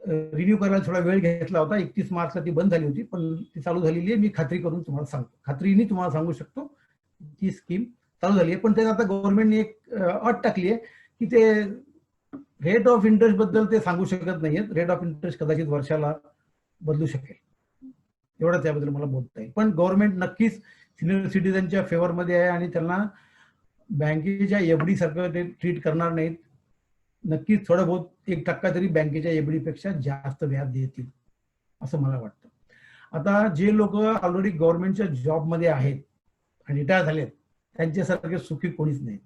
रिन्यू करायला थोडा वेळ घेतला होता. 31 मार्चला ती बंद झाली होती, पण ती चालू झालेली आहे. मी खात्री करून तुम्हाला सांगतो, खात्रीने तुम्हाला सांगू शकतो ती स्कीम चालू झाली आहे. पण ते आता गव्हर्नमेंटने एक अट टाकली आहे की ते रेट ऑफ इंटरेस्ट बद्दल ते सांगू शकत नाहीयेत. रेट ऑफ इंटरेस्ट कदाचित वर्षाला बदलू शकेल, एवढं त्याबद्दल मला बोलता येईल. पण गव्हर्नमेंट नक्कीच सिनियर सिटीजनच्या फेवरमध्ये आहे आणि त्यांना बँकेच्या एफडी सारखं ते ट्रीट करणार नाहीत. नक्कीच थोडं बहुत 1% तरी बँकेच्या एफडी पेक्षा जास्त व्याज देतील असं मला वाटतं. आता जे लोक ऑलरेडी गव्हर्नमेंटच्या जॉबमध्ये आहेत आणि रिटायर झालेत त्यांच्यासारखे सुखी कोणीच नाही.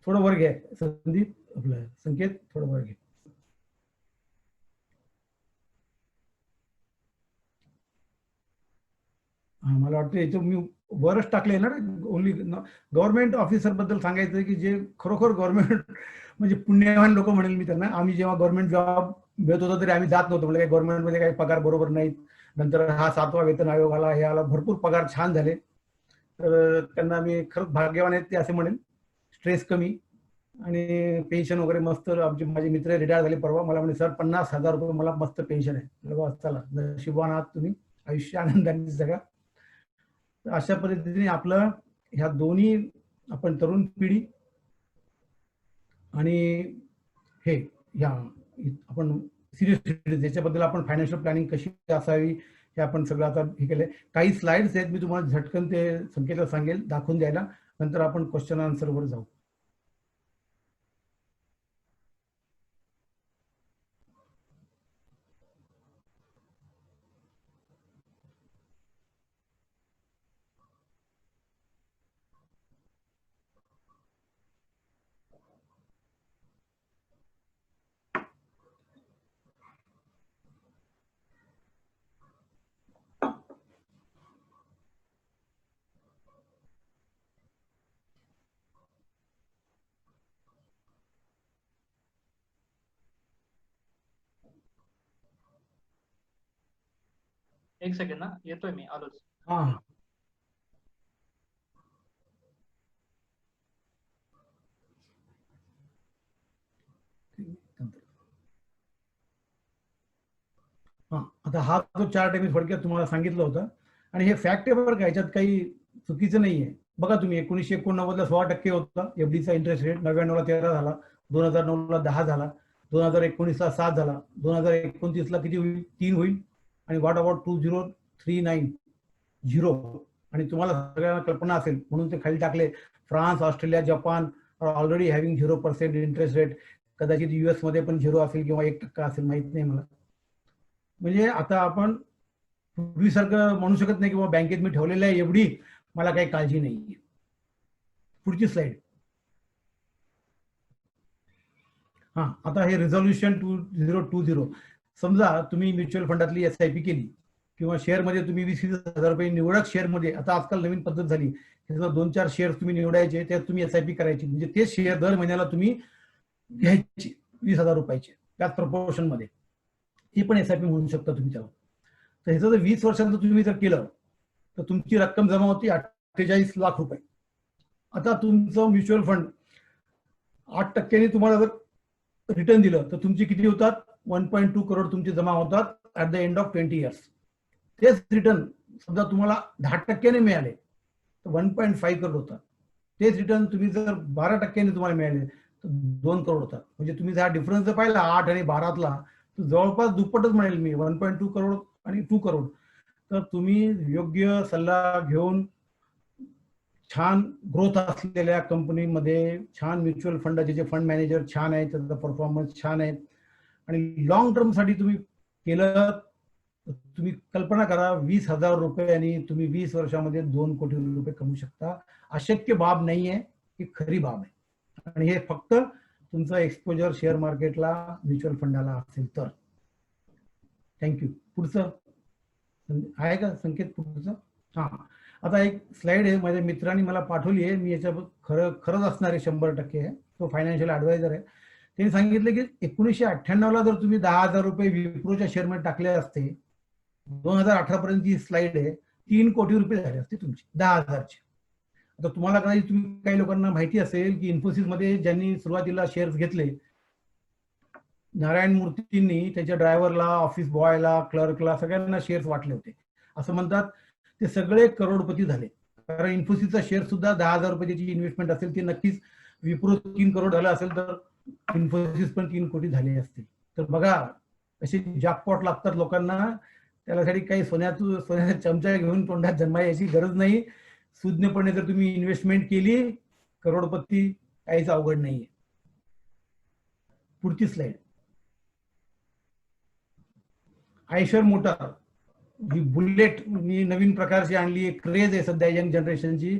थोडं वर घ्या संदीप, आपलं संकेत थोडं वर घ्या. मला वाटतं याचं मी वरच टाकले ना. ओनली गव्हर्नमेंट ऑफिसर बद्दल सांगायचं की जे खरोखर गव्हर्नमेंट म्हणजे पुण्यवान लोक म्हणेल मी त्यांना. आम्ही जेव्हा गव्हर्नमेंट जॉब मिळत होतो तरी आम्ही जात नव्हतो, म्हणजे काही गव्हर्नमेंटमध्ये काही पगार बरोबर नाहीत. नंतर हा 7वा वेतन आयोग आला, हे आला, भरपूर पगार छान झाले. तर त्यांना मी खरंच भाग्यवान आहेत ते असे म्हणेल. स्ट्रेस कमी आणि पेन्शन वगैरे मस्त. आमचे माझे मित्र रिटायर झाले परवा, मला म्हणे सर 50,000 रुपये मला मस्त पेन्शन आहे. चला नशिबवान आहात तुम्ही, आयुष्य आनंदाने जगा. अशा पद्धतीने आपलं ह्या दोन्ही आपण तरुण पिढी आणि हे ह्या आपण सिनियर सिटीजन याच्याबद्दल आपण फायनान्शियल प्लॅनिंग कशी असावी हे आपण सगळं आता हे केलंय. काही स्लाइड्स आहेत, मी तुम्हाला झटकन ते संकेतला सांगेल दाखवून द्यायला, नंतर आपण क्वेश्चन आन्सर वर जाऊ. एक सेकंड ना, येतोय मी, आलोच. हा आता हा जो चार्ट आहे मी थोडक्यात तुम्हाला सांगितलं होतं आणि हे फॅक्ट आहे बरं का, याच्यात काही चुकीचं नाहीये. बघा तुम्ही 1989ला 16% होता एफडीचा इंटरेस्ट रेट, 99ला 13 झाला, 2009ला 10 झाला, 2019ला 7 झाला, 2029ला किती होईल? 3 होईल. आणि व्हॉट अबाउट 2039 0. आणि तुम्हाला सगळ्यांना कल्पना असेल म्हणून ते खाली टाकले. France, Australia, Japan already having 0% interest rate. कदाचित US मध्ये पण 0 असेल किंवा 1% असेल, माहित नाही मला. म्हणजे आता आपण पूर्वीसारखं म्हणू शकत नाही किंवा बँकेत मी ठेवलेलं आहे एवढी मला काही काळजी नाहीये. पुढची स्लाइड. हा आता हे रिझॉल्युशन 2020. समजा तुम्ही म्युच्युअल फंडातली SIP केली किंवा शेअरमध्ये तुम्ही 20,000 रुपये निवडक शेअरमध्ये, आता आजकाल नवीन पद्धत झाली, 2-4 शेअर तुम्ही निवडायचे, त्यात तुम्ही SIP करायची. म्हणजे ते शेअर दर महिन्याला तुम्ही घ्यायचे 20,000 रुपयाचे त्याच प्रपोर्शन मध्ये. ती पण SIP म्हणू शकता तुम्ही त्याला. तर ह्याचं जर 20 वर्षांचं तुम्ही जर केलं तर तुमची रक्कम जमा होती 48 लाख रुपये. आता तुमचं म्युच्युअल फंड 8% तुम्हाला जर रिटर्न दिलं तर तुमची किती होतात? 1.2 करोड तुमचे जमा होतात at the end of 20 years. तेच रिटर्न समजा तुम्हाला 10% मिळाले तर 1.5 करोड होता. तेच रिटर्न तुम्ही जर 12% तुम्हाला मिळाले तर 2 करोड होतात. म्हणजे तुम्ही जर हा डिफरन्स जर पाहिला 8 आणि 12तला, तर जवळपास दुप्पटच म्हणेल मी, 1.2 करोड आणि 2 करोड. तर तुम्ही योग्य सल्ला घेऊन छान ग्रोथ असलेल्या कंपनीमध्ये, छान म्युच्युअल फंडाचे जे फंड मॅनेजर छान आहेत, त्याचा परफॉर्मन्स छान आहे आणि लॉंग टर्मसाठी तुम्ही केलं, तुम्ही कल्पना करा 20,000 रुपयांनी तुम्ही 20 वर्षामध्ये 2 कोटी रुपये कमवू शकता. अशक्य बाब नाहीये, ही खरी बाब आहे. आणि हे फक्त तुमचं एक्सपोजर शेअर मार्केटला, म्युच्युअल फंडाला असेल तर. थँक्यू. पुढचं आहे का संकेत? पुढचं हा, आता एक स्लाइड आहे, माझ्या मित्रांनी मला पाठवली आहे, मी याच्या खरंच असणार आहे 100% आहे. तो फायनान्शियल ॲडवायझर आहे. त्यांनी सांगितलं की 1998ला जर तुम्ही 10,000 रुपये विप्रोच्या शेअरमध्ये टाकले असते, 2018 पर्यंतची स्लाइड आहे, 3 कोटी रुपये झाले असते तुमचे 10,000चे. आता तुम्हाला कदाचित काही लोकांना माहिती असेल की इन्फोसिसमध्ये ज्यांनी सुरुवातीला शेअर्स घेतले, नारायण मूर्तींनी त्याच्या ड्रायव्हरला, ऑफिस बॉयला, क्लर्कला सगळ्यांना शेअर्स वाटले होते. असं म्हणतात ते सगळे करोडपती झाले. कारण इन्फोसिसचा शेअर सुद्धा 10,000 रुपयाची इन्व्हेस्टमेंट असेल, ती नक्कीच विप्रो 3 करोड झाला असेल तर इन्फोसिस पण 3 कोटी झाले असतील. तर बघा असे जॅकपॉट लागतात लोकांना. त्यासाठी काही सोन्याचा चमचा घेऊन तोंडात जन्मायची गरज नाही. सुज्ञपणे जर तुम्ही इन्व्हेस्टमेंट केली, करोडपती काहीच अवघड नाहीये. पुढची स्लाइड. आयशर मोटार ही बुलेट मी नवीन प्रकारची आणली, क्रेज आहे सध्या यंग जनरेशनची.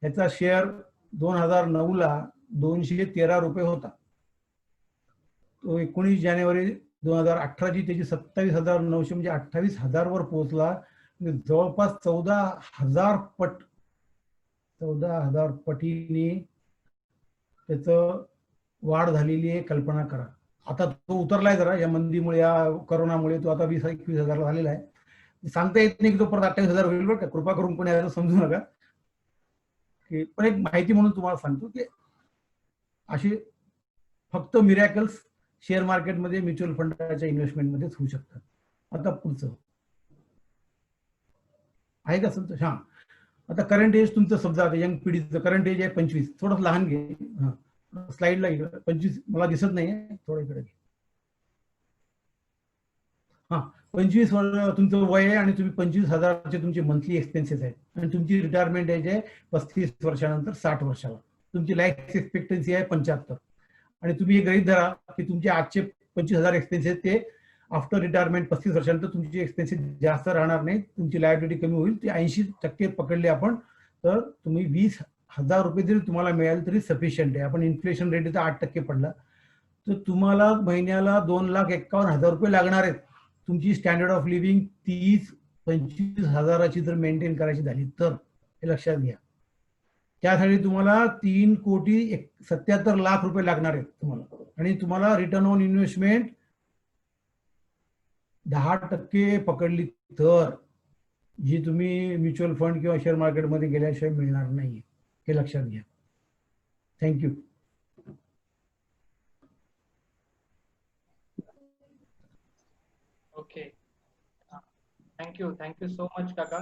याचा शेअर 2009ला 213 रुपये होता. तो 19 जानेवारी 2018ची त्याची 27,900 म्हणजे 28,000 वर पोहोचला. जवळपास 14,000 पटीने त्याचं वाढ झालेली आहे. कल्पना करा. आता तो उतरलाय जरा या मंदीमुळे, या करोनामुळे. तो आता 20-21,000 झालेला आहे. सांगता येत नाही की तो परत 28,000 होईल बरं का. कृपा करून कोणी याचं समजू नका. पण एक माहिती म्हणून तुम्हाला सांगतो की असे फक्त मिरॅकल्स शेअर मार्केटमध्ये, म्युच्युअल फंडाच्या इन्व्हेस्टमेंटमध्येच होऊ शकतात. आता पुढचं आहे का संतोष? हा, आता करंट एज तुमचं समजा, आता यंग पिढीचं करंट एज आहे 25. थोडं लहान घे. हा, स्लाइडला 25 मला दिसत नाहीये, थोडं इकडे घे. हा, 25 वर्ष तुमचं वय आहे आणि तुम्ही 25,000चे तुमचे मंथली एक्सपेन्सेस आहेत आणि तुमची रिटायरमेंट एज आहे 35 वर्षानंतर 60 वर्षाला. तुमची लाईफ एक्सपेक्टन्सी आहे 75. आणि तुम्ही हे गृहीत धरा की तुमचे आजचे 25,000 एक्सपेन्सेस ते आफ्टर रिटायरमेंट 35 वर्षानंतर तुमचे एक्सपेन्सेस जास्त राहणार नाही, तुमची लायबिलिटी कमी होईल. ते 80% पकडले आपण तर तुम्ही 20,000 रुपये जरी तुम्हाला मिळाले तरी सफिशियंट आहे. आपण इन्फ्लेशन रेट इथं 8% पडला तर तुम्हाला महिन्याला 2,51,000 रुपये लागणार आहेत. तुमची स्टँडर्ड ऑफ लिव्हिंग 30-25 हजाराची जर मेंटेन करायची झाली तर, हे लक्षात घ्या. त्यासाठी तुम्हाला 3,77,00,000 रुपये लागणार आहेत तुम्हाला. आणि तुम्हाला रिटर्न ऑन इन्व्हेस्टमेंट 10% पकडली तर, जी तुम्ही म्युच्युअल फंड किंवा शेअर मार्केटमध्ये गेल्याशिवाय मिळणार नाही. हे लक्षात घ्या. Thank you. Okay, thank you so much काका.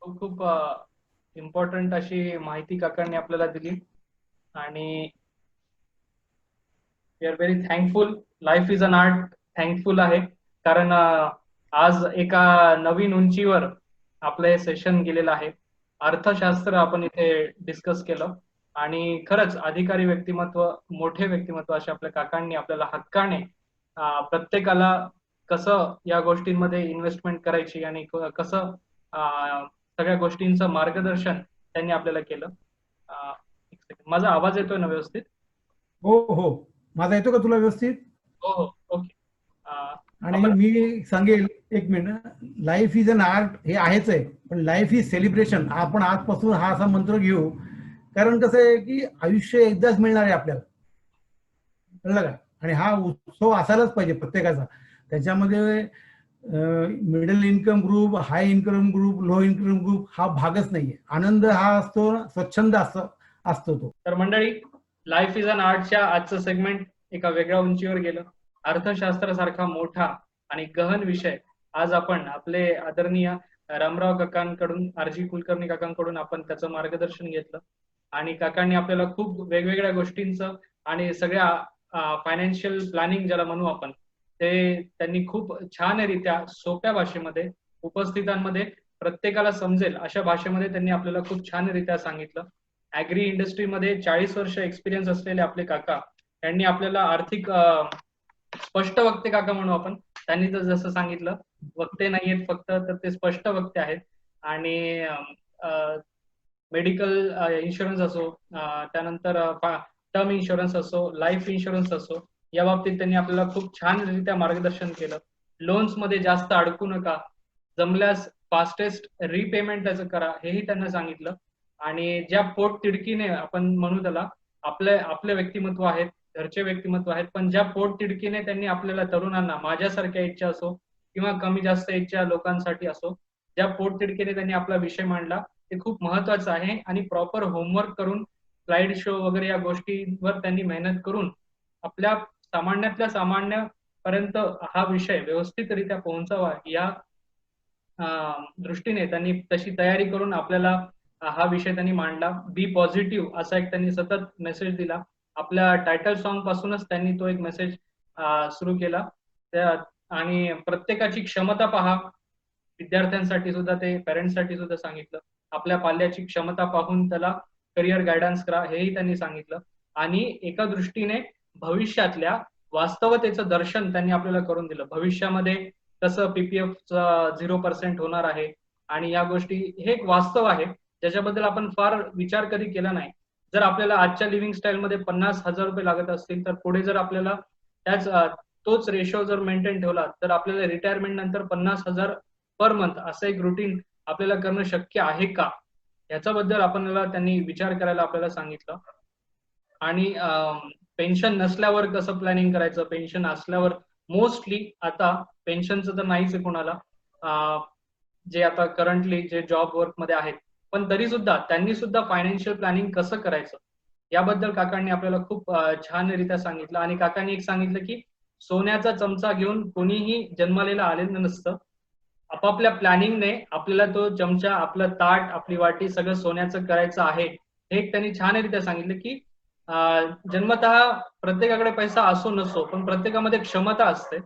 खूप इम्पॉर्टंट अशी माहिती काकांनी आपल्याला दिली आणि we are very thankful. Life is an art thankful आहे कारण आज एका नवीन उंचीवर आपलं हे सेशन गेलेलं आहे. अर्थशास्त्र आपण इथे डिस्कस केलं आणि खरंच अधिकारी व्यक्तिमत्व, मोठे व्यक्तिमत्व असे आपल्या काकांनी आपल्याला हक्काने प्रत्येकाला कसं या गोष्टींमध्ये इन्व्हेस्टमेंट करायची आणि कसं सगळ्या गोष्टींचं मार्गदर्शन त्यांनी आपल्याला केलं. माझा आवाज येतोय ना व्यवस्थित? हो हो, माझा येतो का तुला व्यवस्थित? हो हो, ओके. आणि मी सांगेल एक minute, life is an art हे आहेच आहे, पण लाईफ इज सेलिब्रेशन. आपण आजपासून हा असा मंत्र घेऊ, कारण कसं आहे की आयुष्य एकदाच मिळणार आहे आपल्याला, कळलं का? आणि हा उत्सव असायलाच पाहिजे प्रत्येकाचा. त्याच्यामध्ये middle income group, high income group, low income group हा भागच नाहीये. आनंद हा असतो, स्वच्छंद असतो तो. तर मंडळी, लाईफ इज अन आर्टच्या आजचं सेगमेंट एका वेगळ्या उंचीवर गेलं. अर्थशास्त्रासारखा मोठा आणि गहन विषय आज आपण आपले आदरणीय रामराव काकांकडून, आरजी कुलकर्णी काकांकडून आपण त्याचं मार्गदर्शन घेतलं आणि काकांनी आपल्याला खूप वेगवेगळ्या गोष्टींचं आणि सगळ्या फायनान्शियल प्लॅनिंग ज्याला म्हणू आपण, ते त्यांनी खूप छानरित्या सोप्या भाषेमध्ये उपस्थितांमध्ये प्रत्येकाला समजेल अशा भाषेमध्ये त्यांनी आपल्याला खूप छानरित्या सांगितलं. ऍग्री इंडस्ट्रीमध्ये 40 वर्ष एक्सपिरियन्स असलेले आपले काका यांनी आपल्याला आर्थिक स्पष्ट वक्ते काका म्हणू आपण, त्यांनी तर जसं सांगितलं वक्ते नाहीयेत फक्त, तर ते स्पष्ट वक्ते आहेत. आणि मेडिकल इन्शुरन्स असो, त्यानंतर टर्म इन्शुरन्स असो, लाईफ इन्शुरन्स असो, या बाबतीत त्यांनी आपल्याला खूप छानरित्या मार्गदर्शन केलं. लोन्स मध्ये जास्त अडकू नका, जमल्यास फास्टेस्ट रिपेमेंट त्याचं करा, हेही त्यांना सांगितलं. आणि ज्या पोट तिडकीने आपण म्हणू त्याला, आपले व्यक्तिमत्व आहेत, घरचे व्यक्तिमत्व आहेत, पण ज्या पोट तिडकीने त्यांनी आपल्याला तरुणांना, माझ्यासारख्या एजच्या असो किंवा कमी जास्त एजच्या लोकांसाठी असो, ज्या पोट तिडकीने त्यांनी आपला विषय मांडला ते खूप महत्वाचं आहे. आणि प्रॉपर होमवर्क करून, स्लाइड शो वगैरे या गोष्टींवर त्यांनी मेहनत करून आपल्या सामान्यातल्या सामान्य पर्यंत हा विषय व्यवस्थितरित्या पोहोचावा या दृष्टीने त्यांनी तशी तयारी करून आपल्याला हा विषय त्यांनी मांडला. बी पॉझिटिव्ह असा एक त्यांनी सतत मेसेज दिला. आपल्या टायटल सॉन्ग पासूनच त्यांनी तो एक मेसेज सुरू केला. आणि प्रत्येकाची क्षमता पहा, विद्यार्थ्यांसाठी सुद्धा ते, पेरेंट्ससाठी सुद्धा सांगितलं. आपल्या पाल्याची क्षमता पाहून त्याला करिअर गायडन्स करा, हेही त्यांनी सांगितलं. आणि एका दृष्टीने भविष्यातल्या वास्तवतेचं दर्शन त्यांनी आपल्याला करून दिलं. भविष्यामध्ये कसं PPF 0% होणार आहे आणि या गोष्टी, हे एक वास्तव आहे ज्याच्याबद्दल आपण फार विचार कधी केला नाही. जर आपल्याला आजच्या लिव्हिंग स्टाईलमध्ये 50,000 रुपये लागत असतील, तर पुढे जर आपल्याला तोच रेशो जर मेंटेन ठेवला, तर आपल्याला रिटायरमेंट नंतर 50,000 पर मंथ असं एक रुटीन आपल्याला करणं शक्य आहे का, याच्याबद्दल आपल्याला त्यांनी विचार करायला आपल्याला सांगितलं. आणि पेन्शन नसल्यावर कसं प्लॅनिंग करायचं, पेन्शन असल्यावर, मोस्टली आता पेन्शनचं तर नाहीच आहे कोणाला, जे आता करंटली जे जॉब वर्क मध्ये आहेत, पण तरी सुद्धा त्यांनी सुद्धा फायनान्शियल प्लॅनिंग कसं करायचं याबद्दल काकांनी आपल्याला खूप छानरित्या सांगितलं. आणि काकांनी एक सांगितलं की सोन्याचा चमचा घेऊन कोणीही जन्मालेलं आलेलं नसतं. आपापल्या प्लॅनिंगने आपल्याला तो चमचा, आपलं ताट, आपली वाटी सगळं सोन्याचं करायचं आहे. हे त्यांनी छानरित्या सांगितलं की जन्मतः प्रत्येकाकडे पैसा असो नसो, पण प्रत्येकामध्ये क्षमता असते.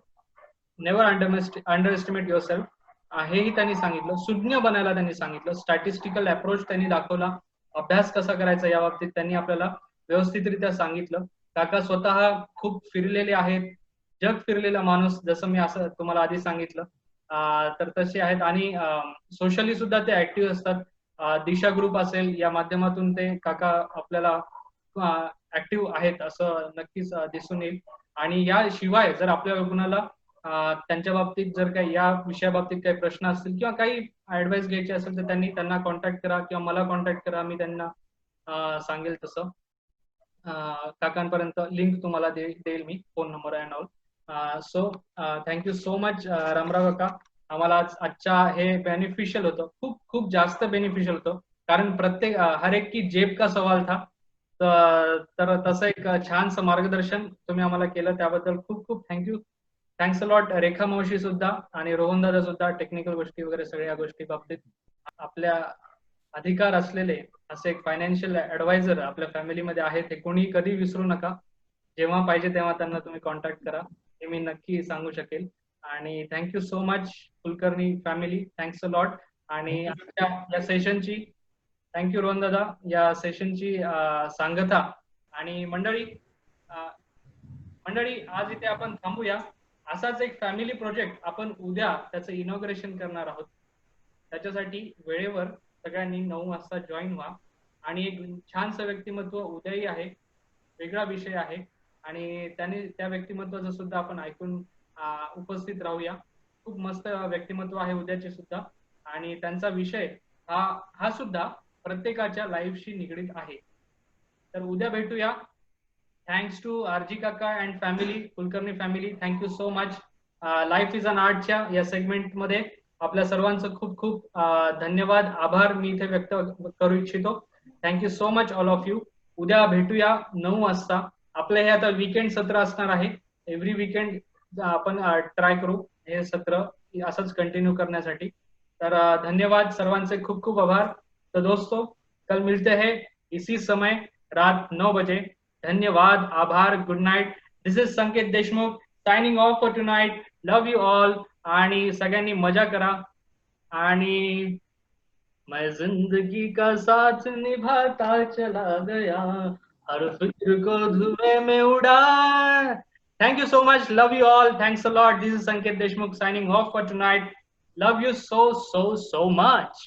Never under estimate your self, हेही त्यांनी सांगितलं. सुज्ञ बनायला त्यांनी सांगितलं. स्टॅटिस्टिकल अप्रोच त्यांनी दाखवला. अभ्यास कसा करायचा या बाबतीत त्यांनी आपल्याला व्यवस्थितरित्या सांगितलं. काका स्वतः खूप फिरलेले आहेत, जग फिरलेला माणूस, जसं मी असं तुम्हाला आधी सांगितलं, तर तसे आहेत. आणि सोशली सुद्धा ते ऍक्टिव्ह असतात. दिशा ग्रुप असेल, या माध्यमातून ते काका आपल्याला ऍक्टिव्ह आहेत असं नक्कीच दिसून येईल. आणि याशिवाय जर आपल्या कुणाला त्यांच्या बाबतीत जर काही या विषयाबाबतीत काही प्रश्न असतील किंवा काही ऍडवाइस घ्यायची असेल, तर त्यांना कॉन्टॅक्ट करा किंवा मला कॉन्टॅक्ट करा, मी त्यांना सांगेल तसं. काकांपर्यंत लिंक तुम्हाला देईल मी, phone number and all. So thank you so much Ramrao काका. आम्हाला आजच्या हे बेनिफिशियल होतं, खूप खूप जास्त बेनिफिशियल होतं, कारण हर एक की जेब का सवाल था. तर तसं एक छानसं मार्गदर्शन तुम्ही आम्हाला केलं, त्याबद्दल खूप खूप थँक्यू. थँक्स अ लॉट रेखा मावशी सुद्धा आणि रोहन दादा सुद्धा, टेक्निकल गोष्टी वगैरे सगळ्या गोष्टी बाबतीत. आपल्या अधिकार असलेले असे एक फायनान्शियल ऍडवायझर आपल्या फॅमिलीमध्ये आहेत, हे कोणी कधी विसरू नका. जेव्हा पाहिजे तेव्हा त्यांना तुम्ही कॉन्टॅक्ट करा, हे मी नक्की सांगू शकेल. आणि thank you so much Kulkarni family, thanks a lot. आणि या सेशनची, थँक्यू रोहन दादा, या सेशनची सांगता. आणि मंडळी आज इथे आपण थांबूया. असाच एक फॅमिली प्रोजेक्ट आपण उद्या त्याचं इनॉग्रेशन करणार आहोत. त्याच्यासाठी वेळेवर सगळ्यांनी 9 वाजता जॉईन व्हा. आणि एक छानसं व्यक्तिमत्व उद्याही आहे, वेगळा विषय आहे, आणि त्या व्यक्तिमत्वाचं सुद्धा आपण ऐकून उपस्थित राहूया. खूप मस्त व्यक्तिमत्व आहे उद्याचे सुद्धा, आणि त्यांचा विषय हा सुद्धा प्रत्येकाच्या लाईफशी निगडीत आहे. तर उद्या भेटूया. थँक्स टू आरजी काका and family, Kulkarni family, thank you so much. Life is an आर्टच्या या सेगमेंट मध्ये आपल्या सर्वांचं खूप खूप धन्यवाद, आभार मी इथे व्यक्त करू इच्छितो. Thank you so much all of you. उद्या भेटूया 9 वाजता. आपलं हे आता वीकेंड सत्र असणार आहे. एव्हरी वीकेंड आपण ट्राय करू हे सत्र असंच कंटिन्यू करण्यासाठी. तर धन्यवाद सर्वांचे खूप खूप आभार. तो दोस्तों कल मिलते हैं इसी समय रात 9 बजे. धन्यवाद, आभार, good night. This is Sanket Deshmukh signing off for tonight. Love you all. आणि सगळ्यांनी मजा करा. आणि मैं जिंदगी का साथ निभाता चला गया, हर फिक्र को धुएं में उड़ा. Thank you so much. Love you all. Thanks a lot. This is Sanket Deshmukh signing off for tonight. Love you so much.